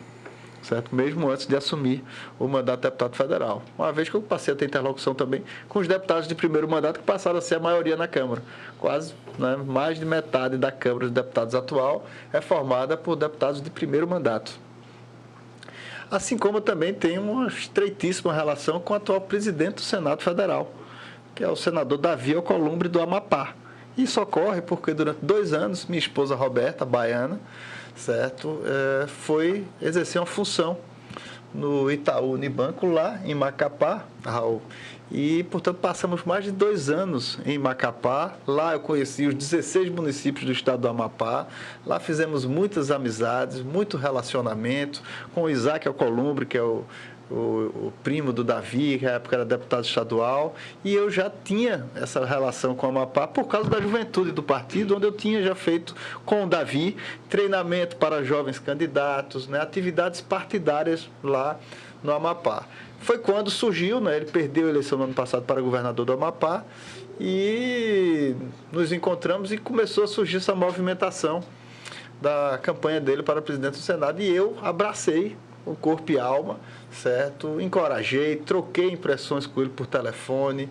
certo? Mesmo antes de assumir o mandato de deputado federal. Uma vez que eu passei a ter interlocução também com os deputados de primeiro mandato, que passaram a ser a maioria na Câmara. Quase, né, mais de metade da Câmara de Deputados atual é formada por deputados de primeiro mandato. Assim como eu também tenho uma estreitíssima relação com o atual presidente do Senado Federal, que é o senador Davi Alcolumbre do Amapá. Isso ocorre porque durante 2 anos, minha esposa Roberta, baiana, certo, foi exercer uma função no Itaú Unibanco, lá em Macapá, Raul. E, portanto, passamos mais de 2 anos em Macapá. Lá eu conheci os 16 municípios do estado do Amapá. Lá fizemos muitas amizades, muito relacionamento com o Isaac Alcolumbre, que é o o primo do Davi, que na época era deputado estadual, e eu já tinha essa relação com o Amapá por causa da juventude do partido, onde eu tinha já feito com o Davi treinamento para jovens candidatos, né, atividades partidárias lá no Amapá. Foi quando surgiu, né, ele perdeu a eleição no ano passado para governador do Amapá, e nos encontramos e começou a surgir essa movimentação da campanha dele para presidente do Senado, e eu abracei o corpo e alma, certo? Encorajei, troquei impressões com ele por telefone.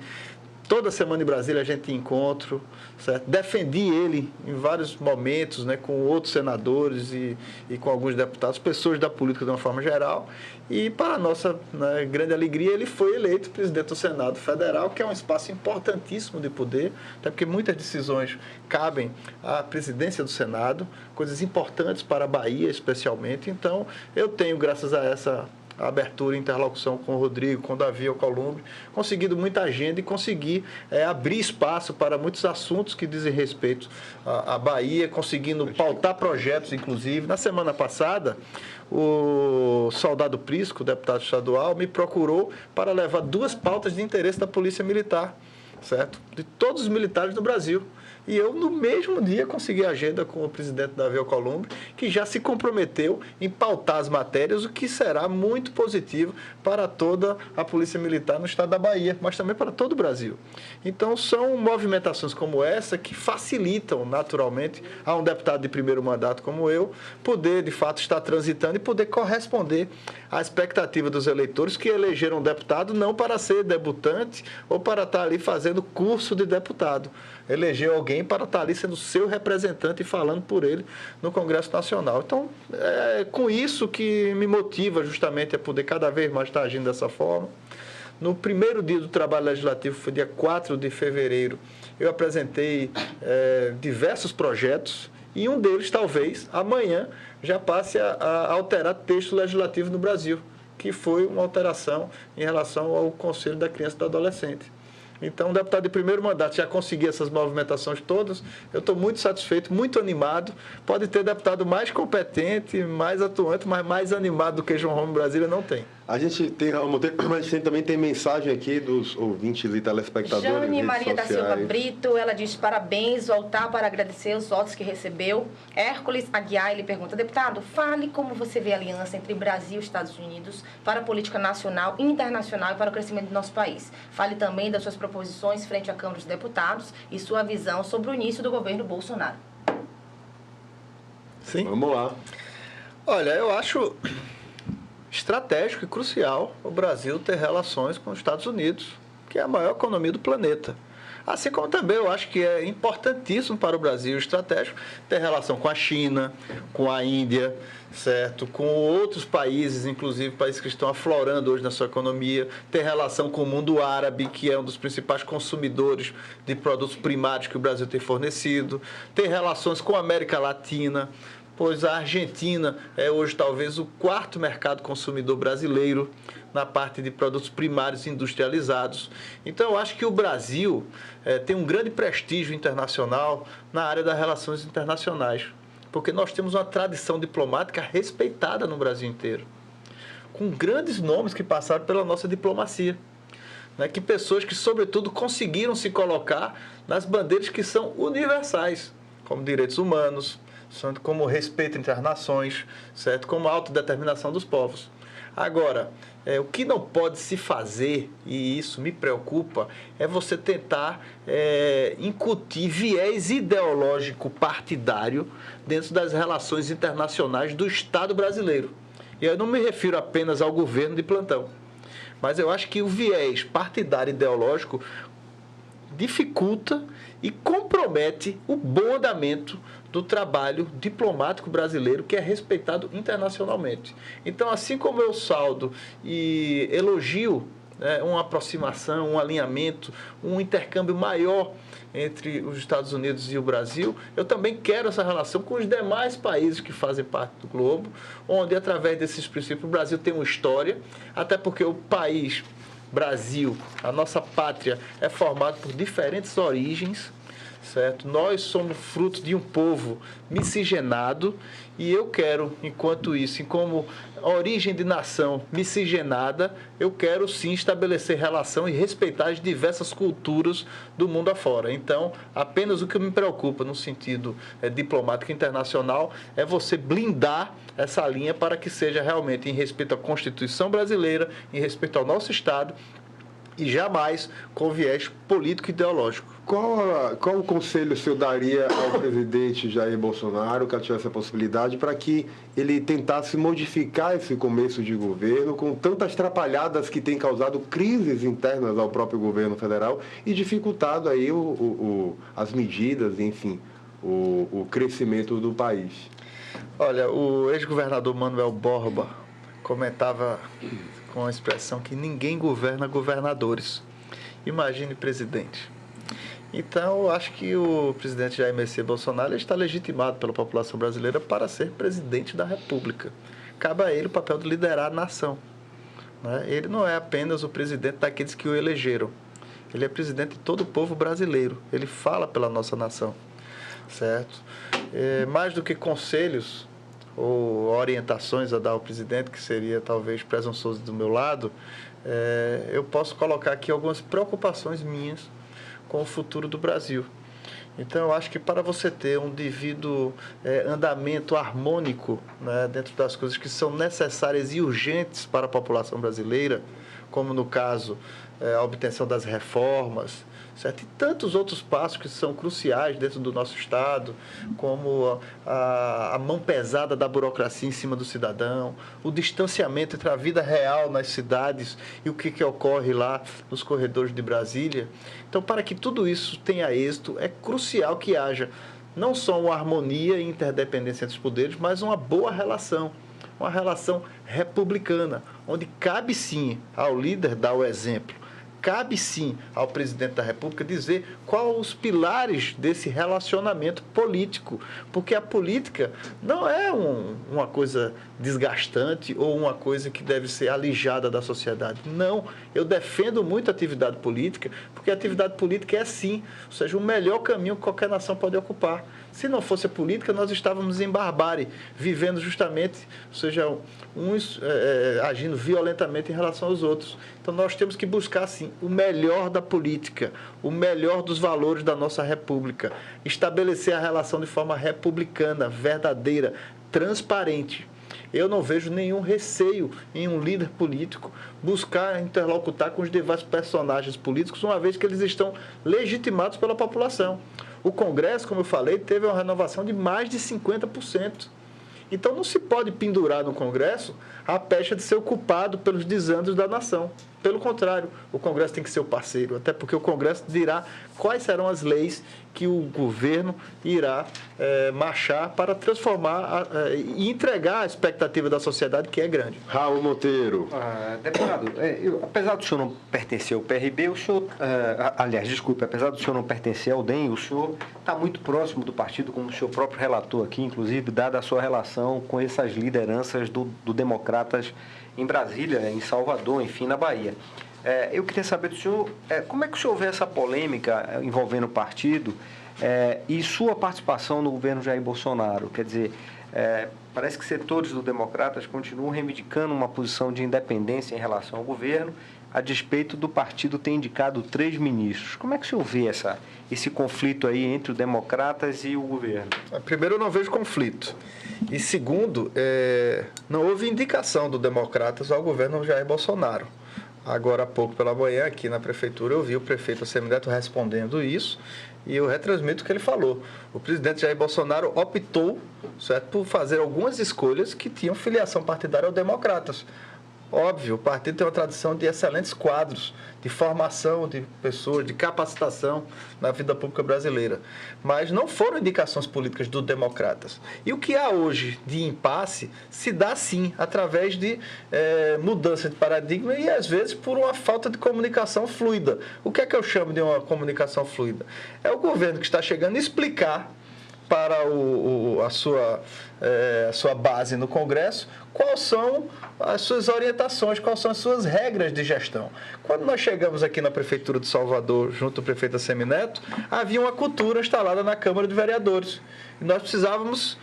Toda semana em Brasília a gente tinha encontro, certo? Defendi ele em vários momentos, né, com outros senadores e com alguns deputados, pessoas da política de uma forma geral. E, para a nossa, né, grande alegria, ele foi eleito presidente do Senado Federal, que é um espaço importantíssimo de poder, até porque muitas decisões cabem à presidência do Senado, coisas importantes para a Bahia, especialmente. Então, eu tenho, graças a essa abertura e interlocução com o Rodrigo, com o Davi Alcolumbre, conseguido muita agenda e consegui abrir espaço para muitos assuntos que dizem respeito à Bahia, conseguindo pautar projetos, inclusive. Na semana passada, o Soldado Prisco, deputado estadual, me procurou para levar 2 pautas de interesse da Polícia Militar, certo? De todos os militares do Brasil. E eu, no mesmo dia, consegui a agenda com o presidente Davi Alcolumbre, que já se comprometeu em pautar as matérias, o que será muito positivo para toda a Polícia Militar no estado da Bahia, mas também para todo o Brasil. Então, são movimentações como essa que facilitam, naturalmente, a um deputado de primeiro mandato como eu, poder, de fato, estar transitando e poder corresponder à expectativa dos eleitores que elegeram um deputado não para ser debutante ou para estar ali fazendo curso de deputado. Elegeu alguém para estar ali sendo seu representante e falando por ele no Congresso Nacional. Então, é com isso que me motiva justamente a poder cada vez mais estar agindo dessa forma. No primeiro dia do trabalho legislativo, foi dia 4 de fevereiro, eu apresentei diversos projetos e um deles, talvez, amanhã, já passe a alterar texto legislativo no Brasil, que foi uma alteração em relação ao Conselho da Criança e do Adolescente. Então, o deputado de primeiro mandato já conseguiu essas movimentações todas. Eu estou muito satisfeito, muito animado. Pode ter deputado mais competente, mais atuante, mas mais animado do que João Roma em Brasília não tem. A gente também tem mensagem aqui dos ouvintes e telespectadores. Jane Maria da Silva Brito, ela diz parabéns, voltar para agradecer os votos que recebeu. Hércules Aguiar, ele pergunta, deputado, fale como você vê a aliança entre Brasil e Estados Unidos para a política nacional e internacional e para o crescimento do nosso país. Fale também das suas proposições frente à Câmara dos Deputados e sua visão sobre o início do governo Bolsonaro. Sim. Vamos lá. Olha, eu acho estratégico e crucial o Brasil ter relações com os Estados Unidos, que é a maior economia do planeta. Assim como também eu acho que é importantíssimo para o Brasil estratégico ter relação com a China, com a Índia, certo? Com outros países, inclusive países que estão aflorando hoje na sua economia, ter relação com o mundo árabe, que é um dos principais consumidores de produtos primários que o Brasil tem fornecido, ter relações com a América Latina, pois a Argentina é hoje talvez o 4º mercado consumidor brasileiro na parte de produtos primários industrializados. Então, eu acho que o Brasil tem um grande prestígio internacional na área das relações internacionais, porque nós temos uma tradição diplomática respeitada no Brasil inteiro, com grandes nomes que passaram pela nossa diplomacia, né? Que pessoas que, sobretudo, conseguiram se colocar nas bandeiras que são universais, como direitos humanos, como respeito entre as nações, certo? Como a autodeterminação dos povos. Agora, o que não pode se fazer, e isso me preocupa, é você tentar incutir viés ideológico partidário dentro das relações internacionais do Estado brasileiro. E eu não me refiro apenas ao governo de plantão, mas eu acho que o viés partidário ideológico dificulta e compromete o bom andamento do trabalho diplomático brasileiro, que é respeitado internacionalmente. Então, assim como eu saldo e elogio, né, uma aproximação, um alinhamento, um intercâmbio maior entre os Estados Unidos e o Brasil, eu também quero essa relação com os demais países que fazem parte do globo, onde, através desses princípios, o Brasil tem uma história, até porque o país Brasil, a nossa pátria, é formado por diferentes origens, certo? Nós somos fruto de um povo miscigenado e eu quero, enquanto isso, como origem de nação miscigenada, eu quero sim estabelecer relação e respeitar as diversas culturas do mundo afora. Então, apenas o que me preocupa no sentido diplomático internacional é você blindar essa linha para que seja realmente em respeito à Constituição brasileira, em respeito ao nosso Estado, e jamais com viés político e ideológico. Qual o conselho o senhor daria ao presidente Jair Bolsonaro, que tivesse a possibilidade, para que ele tentasse modificar esse começo de governo, com tantas atrapalhadas que tem causado crises internas ao próprio governo federal e dificultado aí as medidas, enfim, o crescimento do país? Olha, o ex-governador Manuel Borba comentava com a expressão que ninguém governa governadores. Imagine presidente. Então, eu acho que o presidente Jair Messias Bolsonaro está legitimado pela população brasileira para ser presidente da República. Cabe a ele o papel de liderar a nação. Ele não é apenas o presidente daqueles que o elegeram. Ele é presidente de todo o povo brasileiro. Ele fala pela nossa nação. Certo? Mais do que conselhos ou orientações a dar ao presidente, que seria talvez presunçoso do meu lado, eu posso colocar aqui algumas preocupações minhas com o futuro do Brasil. Então, eu acho que para você ter um devido andamento harmônico, né, dentro das coisas que são necessárias e urgentes para a população brasileira, como no caso a obtenção das reformas, certo? E tantos outros passos que são cruciais dentro do nosso Estado, como a mão pesada da burocracia em cima do cidadão, o distanciamento entre a vida real nas cidades e o que ocorre lá nos corredores de Brasília. Então, para que tudo isso tenha êxito, é crucial que haja não só uma harmonia e interdependência entre os poderes, mas uma boa relação. Uma relação republicana, onde cabe sim ao líder dar o exemplo, cabe sim ao presidente da República dizer quais os pilares desse relacionamento político, porque a política não é uma coisa desgastante ou uma coisa que deve ser alijada da sociedade. Não, eu defendo muito a atividade política, porque a atividade política é sim, ou seja, o melhor caminho que qualquer nação pode ocupar. Se não fosse a política, nós estávamos em barbárie, vivendo justamente, ou seja, uns agindo violentamente em relação aos outros. Então, nós temos que buscar, sim, o melhor da política, o melhor dos valores da nossa República, estabelecer a relação de forma republicana, verdadeira, transparente. Eu não vejo nenhum receio em um líder político buscar interlocutar com os diversos personagens políticos, uma vez que eles estão legitimados pela população. O Congresso, como eu falei, teve uma renovação de mais de 50%. Então, não se pode pendurar no Congresso a pecha de ser ocupado pelos desânimos da nação. Pelo contrário, o Congresso tem que ser o parceiro, até porque o Congresso dirá quais serão as leis que o governo irá marchar para transformar e entregar a expectativa da sociedade, que é grande. Raul Monteiro. Deputado, apesar do senhor não pertencer ao PRB, o senhor, apesar do senhor não pertencer ao DEM, o senhor está muito próximo do partido, como o senhor próprio relatou aqui, inclusive, dada a sua relação com essas lideranças do Democratas em Brasília, em Salvador, enfim, na Bahia. Eu queria saber do senhor, como é que o senhor vê essa polêmica envolvendo o partido e sua participação no governo Jair Bolsonaro? Quer dizer, parece que setores do Democratas continuam reivindicando uma posição de independência em relação ao governo, a despeito do partido ter indicado 3 ministros. Como é que o senhor vê esse conflito aí entre os democratas e o governo? Primeiro, eu não vejo conflito. E segundo, não houve indicação do Democratas ao governo Jair Bolsonaro. Agora há pouco pela manhã, aqui na prefeitura, eu vi o prefeito Assemineto respondendo isso e eu retransmito o que ele falou. O presidente Jair Bolsonaro optou, certo, por fazer algumas escolhas que tinham filiação partidária ao Democratas. Óbvio, o partido tem uma tradição de excelentes quadros, de formação de pessoas, de capacitação na vida pública brasileira. Mas não foram indicações políticas do Democratas. E o que há hoje de impasse se dá, sim, através de mudança de paradigma e, às vezes, por uma falta de comunicação fluida. O que é que eu chamo de uma comunicação fluida? É o governo que está chegando a explicar para a sua base no Congresso, quais são as suas orientações, quais são as suas regras de gestão. Quando nós chegamos aqui na Prefeitura de Salvador, junto ao prefeito Assemineto, havia uma cultura instalada na Câmara de Vereadores. E nós precisávamos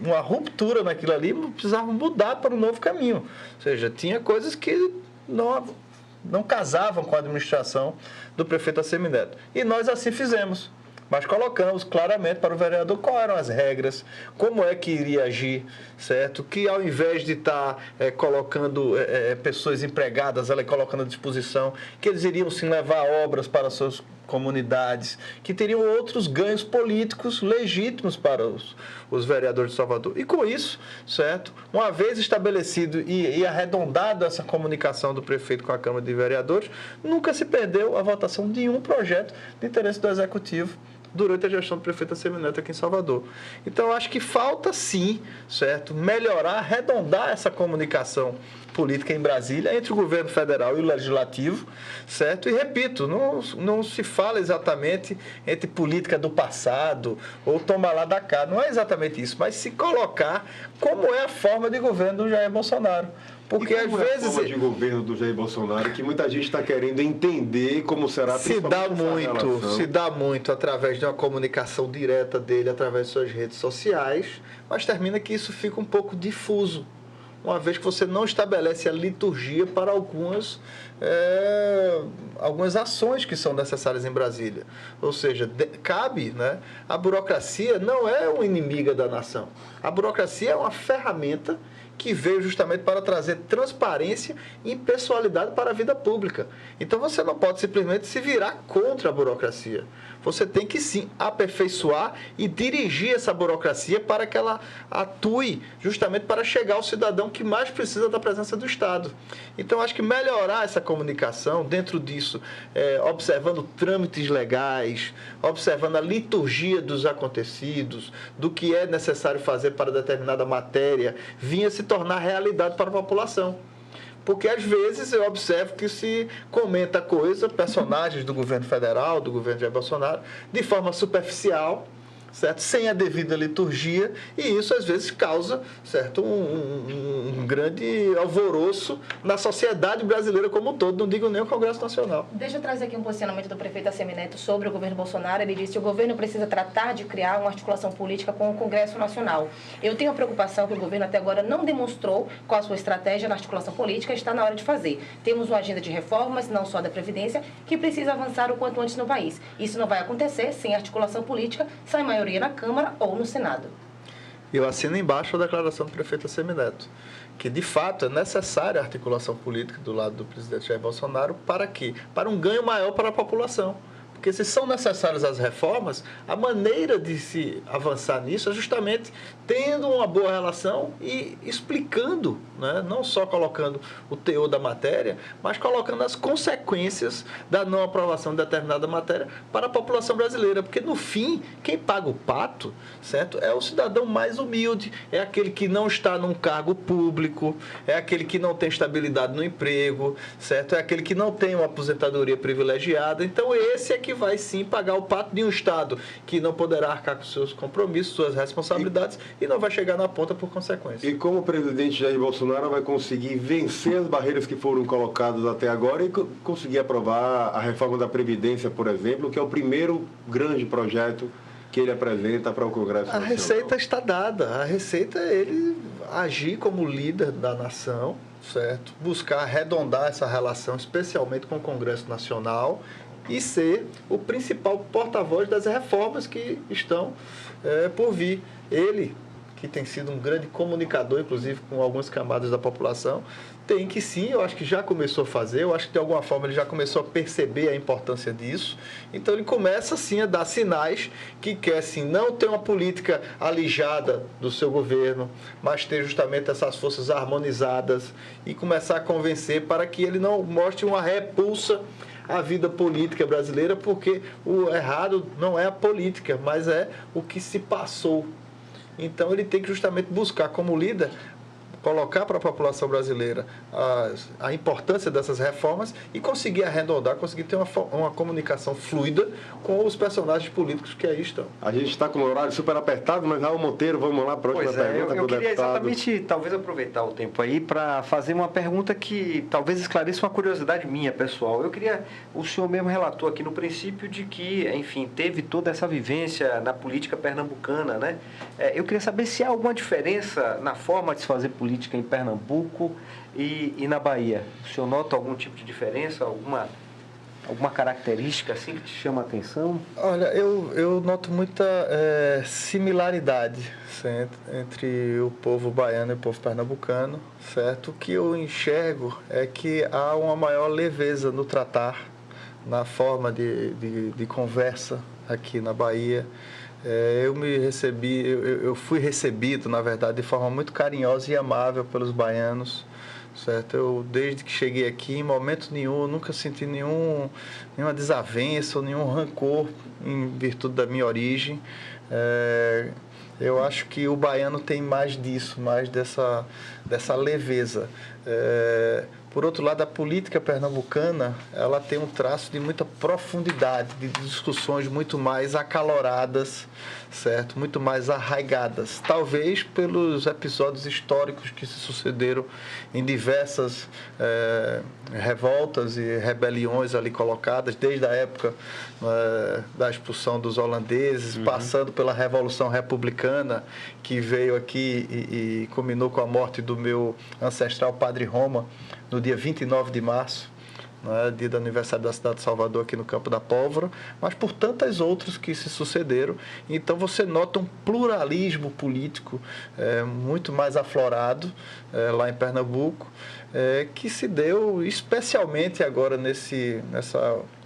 uma ruptura naquilo ali, precisávamos mudar para um novo caminho. Ou seja, tinha coisas que não casavam com a administração do prefeito Assemineto. E nós assim fizemos. Mas colocamos claramente para o vereador quais eram as regras, como é que iria agir, certo? Que ao invés de estar colocando pessoas empregadas, ela colocando à disposição, que eles iriam sim levar obras para as suas comunidades, que teriam outros ganhos políticos legítimos para os vereadores de Salvador. E com isso, certo? Uma vez estabelecido e arredondado essa comunicação do prefeito com a Câmara de Vereadores, nunca se perdeu a votação de um projeto de interesse do Executivo durante a gestão do prefeito Assemineto aqui em Salvador. Então, eu acho que falta sim, certo, melhorar, arredondar essa comunicação política em Brasília entre o governo federal e o legislativo, certo? E repito, não se fala exatamente entre política do passado ou toma lá da cá, não é exatamente isso, mas se colocar como é a forma de governo do Jair Bolsonaro. Porque às vezes a forma de governo do Jair Bolsonaro que muita gente está querendo entender como será se dá muito através de uma comunicação direta dele através de suas redes sociais, mas termina que isso fica um pouco difuso, uma vez que você não estabelece a liturgia para algumas ações que são necessárias em Brasília. Ou seja, cabe, né? A burocracia não é uma inimiga da nação. A burocracia é uma ferramenta que veio justamente para trazer transparência e impessoalidade para a vida pública. Então você não pode simplesmente se virar contra a burocracia. Você tem que sim aperfeiçoar e dirigir essa burocracia para que ela atue justamente para chegar ao cidadão que mais precisa da presença do Estado. Então acho que melhorar essa comunicação, dentro disso, observando trâmites legais, observando a liturgia dos acontecidos, do que é necessário fazer para determinada matéria, vinha se tornar realidade para a população. Porque às vezes eu observo que se comenta coisa, personagens do governo federal, do governo Jair Bolsonaro, de forma superficial, certo? Sem a devida liturgia, e isso às vezes causa, certo, um grande alvoroço na sociedade brasileira como um todo, não digo nem o Congresso Nacional. Deixa eu trazer aqui um posicionamento do prefeito Assemineto sobre o governo Bolsonaro. Ele disse que o governo precisa tratar de criar uma articulação política com o Congresso Nacional. Eu tenho a preocupação que o governo até agora não demonstrou qual a sua estratégia na articulação política, está na hora de fazer. Temos uma agenda de reformas, não só da Previdência, que precisa avançar o quanto antes no país. Isso não vai acontecer sem articulação política, sem maioria na Câmara ou no Senado. Eu assino embaixo a declaração do prefeito Assemineto, que de fato é necessária a articulação política do lado do presidente Jair Bolsonaro para quê? Para um ganho maior para a população. Porque se são necessárias as reformas, a maneira de se avançar nisso é justamente tendo uma boa relação e explicando, né? Não só colocando o teor da matéria, mas colocando as consequências da não aprovação de determinada matéria para a população brasileira. Porque, no fim, quem paga o pato, certo, é o cidadão mais humilde, é aquele que não está num cargo público, é aquele que não tem estabilidade no emprego, certo? É aquele que não tem uma aposentadoria privilegiada. Então, esse é que vai sim pagar o pato de um Estado que não poderá arcar com seus compromissos, suas responsabilidades e não vai chegar na ponta por consequência. E como o presidente Jair Bolsonaro vai conseguir vencer as barreiras que foram colocadas até agora e conseguir aprovar a reforma da Previdência, por exemplo, que é o primeiro grande projeto que ele apresenta para o Congresso Nacional? A receita está dada. A receita é ele agir como líder da nação, certo? Buscar arredondar essa relação, especialmente com o Congresso Nacional, e ser o principal porta-voz das reformas que estão por vir. Ele, que tem sido um grande comunicador, inclusive com algumas camadas da população, tem que sim, eu acho que já começou a fazer, eu acho que de alguma forma ele já começou a perceber a importância disso. Então ele começa sim a dar sinais que quer sim não ter uma política alijada do seu governo, mas ter justamente essas forças harmonizadas e começar a convencer para que ele não mostre uma repulsa à vida política brasileira, porque o errado não é a política, mas é o que se passou. Então ele tem que justamente buscar como líder colocar para a população brasileira a importância dessas reformas e conseguir arredondar, conseguir ter uma comunicação fluida com os personagens políticos que aí estão. A gente está com o horário super apertado, mas Raul Monteiro, vamos lá para a última pergunta. Eu queria deputado. exatamente, talvez aproveitar o tempo aí para fazer uma pergunta que talvez esclareça uma curiosidade minha, pessoal. Eu queria, o senhor mesmo relatou aqui no princípio de que, enfim, teve toda essa vivência na política pernambucana, né? Eu queria saber se há alguma diferença na forma de se fazer política em Pernambuco e na Bahia. O senhor nota algum tipo de diferença, alguma característica assim que te chama a atenção? Olha, eu noto muita similaridade entre o povo baiano e o povo pernambucano, certo? O que eu enxergo é que há uma maior leveza no tratar, na forma de conversa aqui na Bahia. Eu fui recebido, na verdade, de forma muito carinhosa e amável pelos baianos, certo? Eu, desde que cheguei aqui, em momento nenhum, nunca senti nenhuma desavença ou nenhum rancor em virtude da minha origem. Eu acho que o baiano tem mais disso, mais dessa leveza. Por outro lado, a política pernambucana, ela tem um traço de muita profundidade, de discussões muito mais acaloradas, certo? Muito mais arraigadas. Talvez pelos episódios históricos que se sucederam em diversas revoltas e rebeliões ali colocadas, desde a época da expulsão dos holandeses, passando pela Revolução Republicana, que veio aqui e culminou com a morte do meu ancestral Padre Roma, no dia 29 de março, dia do aniversário da cidade de Salvador, aqui no Campo da Pólvora, mas por tantas outras que se sucederam. Então você nota um pluralismo político muito mais aflorado lá em Pernambuco, que se deu especialmente agora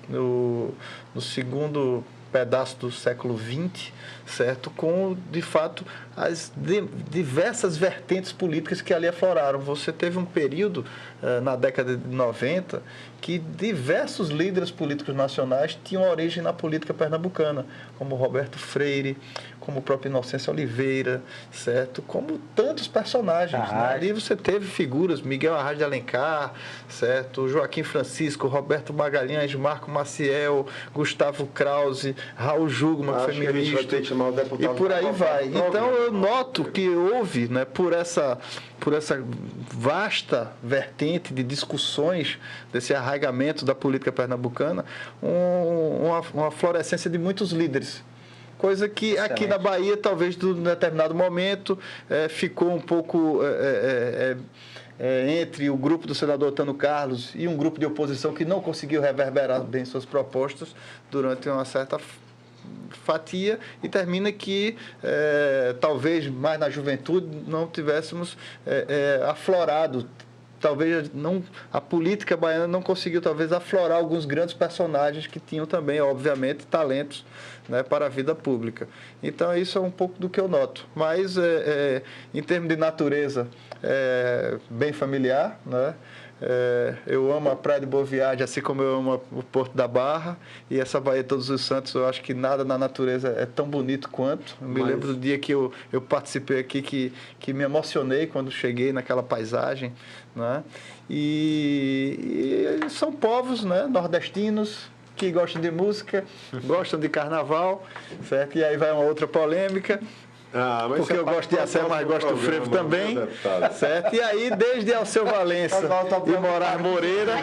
no segundo pedaço do século XX, certo? Com, de fato, as diversas vertentes políticas que ali afloraram. Você teve um período, na década de 90, que diversos líderes políticos nacionais tinham origem na política pernambucana, como Roberto Freire, como o próprio Inocêncio Oliveira, certo? Como tantos personagens. Né? Ali você teve figuras, Miguel Arraes de Alencar, certo? Joaquim Francisco, Roberto Magalhães, Marco Maciel, Gustavo Krause, Raul Jugman, que foi ministro, e por aí vai. Então eu noto que houve, né, por essa vasta vertente de discussões desse arraigamento da política pernambucana, uma florescência de muitos líderes. Coisa que excelente. Aqui na Bahia, talvez, em um determinado momento, ficou um pouco entre o grupo do senador Otano Carlos e um grupo de oposição que não conseguiu reverberar bem suas propostas durante uma certa fatia, e termina que talvez mais na juventude não tivéssemos aflorado. Talvez a política baiana não conseguiu talvez aflorar alguns grandes personagens que tinham também, obviamente, talentos, né, para a vida pública. Então isso é um pouco do que eu noto. Mas em termos de natureza, bem familiar, né? Eu amo a Praia de Boa Viagem, assim como eu amo o Porto da Barra, e essa Baía de Todos os Santos. Eu acho que nada na natureza é tão bonito quanto. Eu me lembro do dia que eu participei aqui, que me emocionei quando cheguei naquela paisagem, né? E são povos, né, nordestinos, que gostam de música, gostam de carnaval, certo? E aí vai uma outra polêmica. Porque eu gosto de Acé, mas gosto do frevo também, certo? E aí, desde Alceu Valença e Moraes Moreira,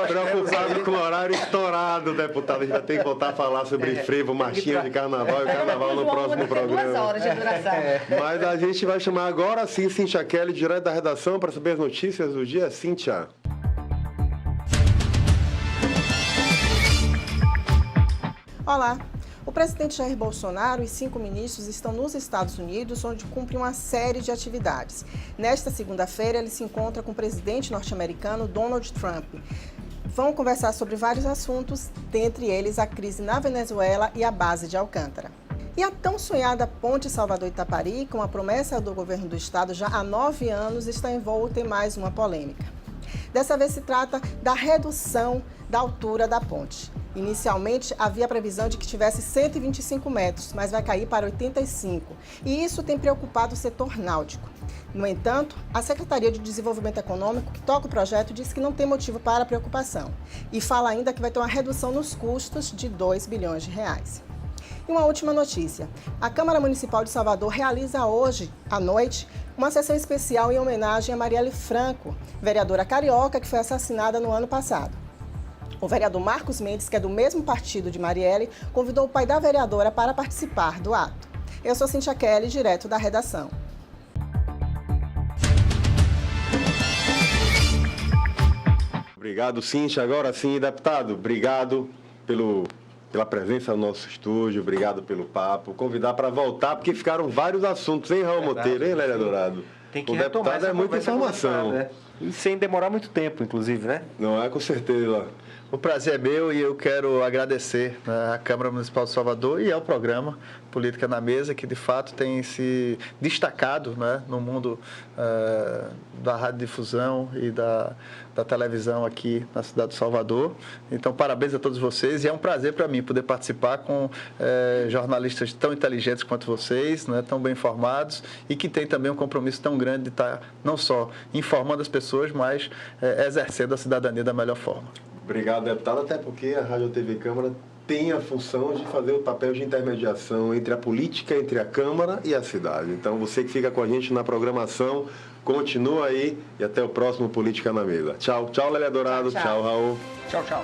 preocupado com o horário estourado, deputado. A gente vai ter que voltar a falar sobre frevo, marchinha de carnaval e carnaval no próximo programa. 2 horas de duração. Mas a gente vai chamar agora sim Cíntia Kelly, direto da redação, para saber as notícias do dia. Cíntia. Olá. O presidente Jair Bolsonaro e 5 ministros estão nos Estados Unidos, onde cumprem uma série de atividades. Nesta segunda-feira, ele se encontra com o presidente norte-americano Donald Trump. Vão conversar sobre vários assuntos, dentre eles a crise na Venezuela e a base de Alcântara. E a tão sonhada ponte Salvador-Itaparica, com a promessa do governo do estado já há 9 anos, está envolta em mais uma polêmica. Dessa vez se trata da redução da altura da ponte. Inicialmente, havia a previsão de que tivesse 125 metros, mas vai cair para 85. E isso tem preocupado o setor náutico. No entanto, a Secretaria de Desenvolvimento Econômico, que toca o projeto, diz que não tem motivo para preocupação. E fala ainda que vai ter uma redução nos custos de 2 bilhões de reais. E uma última notícia. A Câmara Municipal de Salvador realiza hoje, à noite, uma sessão especial em homenagem a Marielle Franco, vereadora carioca que foi assassinada no ano passado. O vereador Marcos Mendes, que é do mesmo partido de Marielle, convidou o pai da vereadora para participar do ato. Eu sou Cíntia Kelly, direto da redação. Obrigado, Cíntia. Agora sim, deputado, obrigado pela presença no nosso estúdio, obrigado pelo papo. Convidar para voltar, porque ficaram vários assuntos, hein, Raul Monteiro, hein, Lélia Dourado? Tem que o deputado é muita informação. Né? E sem demorar muito tempo, inclusive, né? Não é, com certeza. O prazer é meu e eu quero agradecer à Câmara Municipal de Salvador e ao programa Política na Mesa, que de fato tem se destacado, né, no mundo da radiodifusão e da televisão aqui na cidade de Salvador. Então, parabéns a todos vocês e é um prazer para mim poder participar com jornalistas tão inteligentes quanto vocês, né, tão bem informados e que têm também um compromisso tão grande de estar não só informando as pessoas, mas exercendo a cidadania da melhor forma. Obrigado, deputado, até porque a Rádio TV Câmara tem a função de fazer o papel de intermediação entre a política, entre a Câmara e a cidade. Então, você que fica com a gente na programação, continua aí e até o próximo Política na Mesa. Tchau, tchau, Lélia Dourado. Tchau, Raul. Tchau, tchau.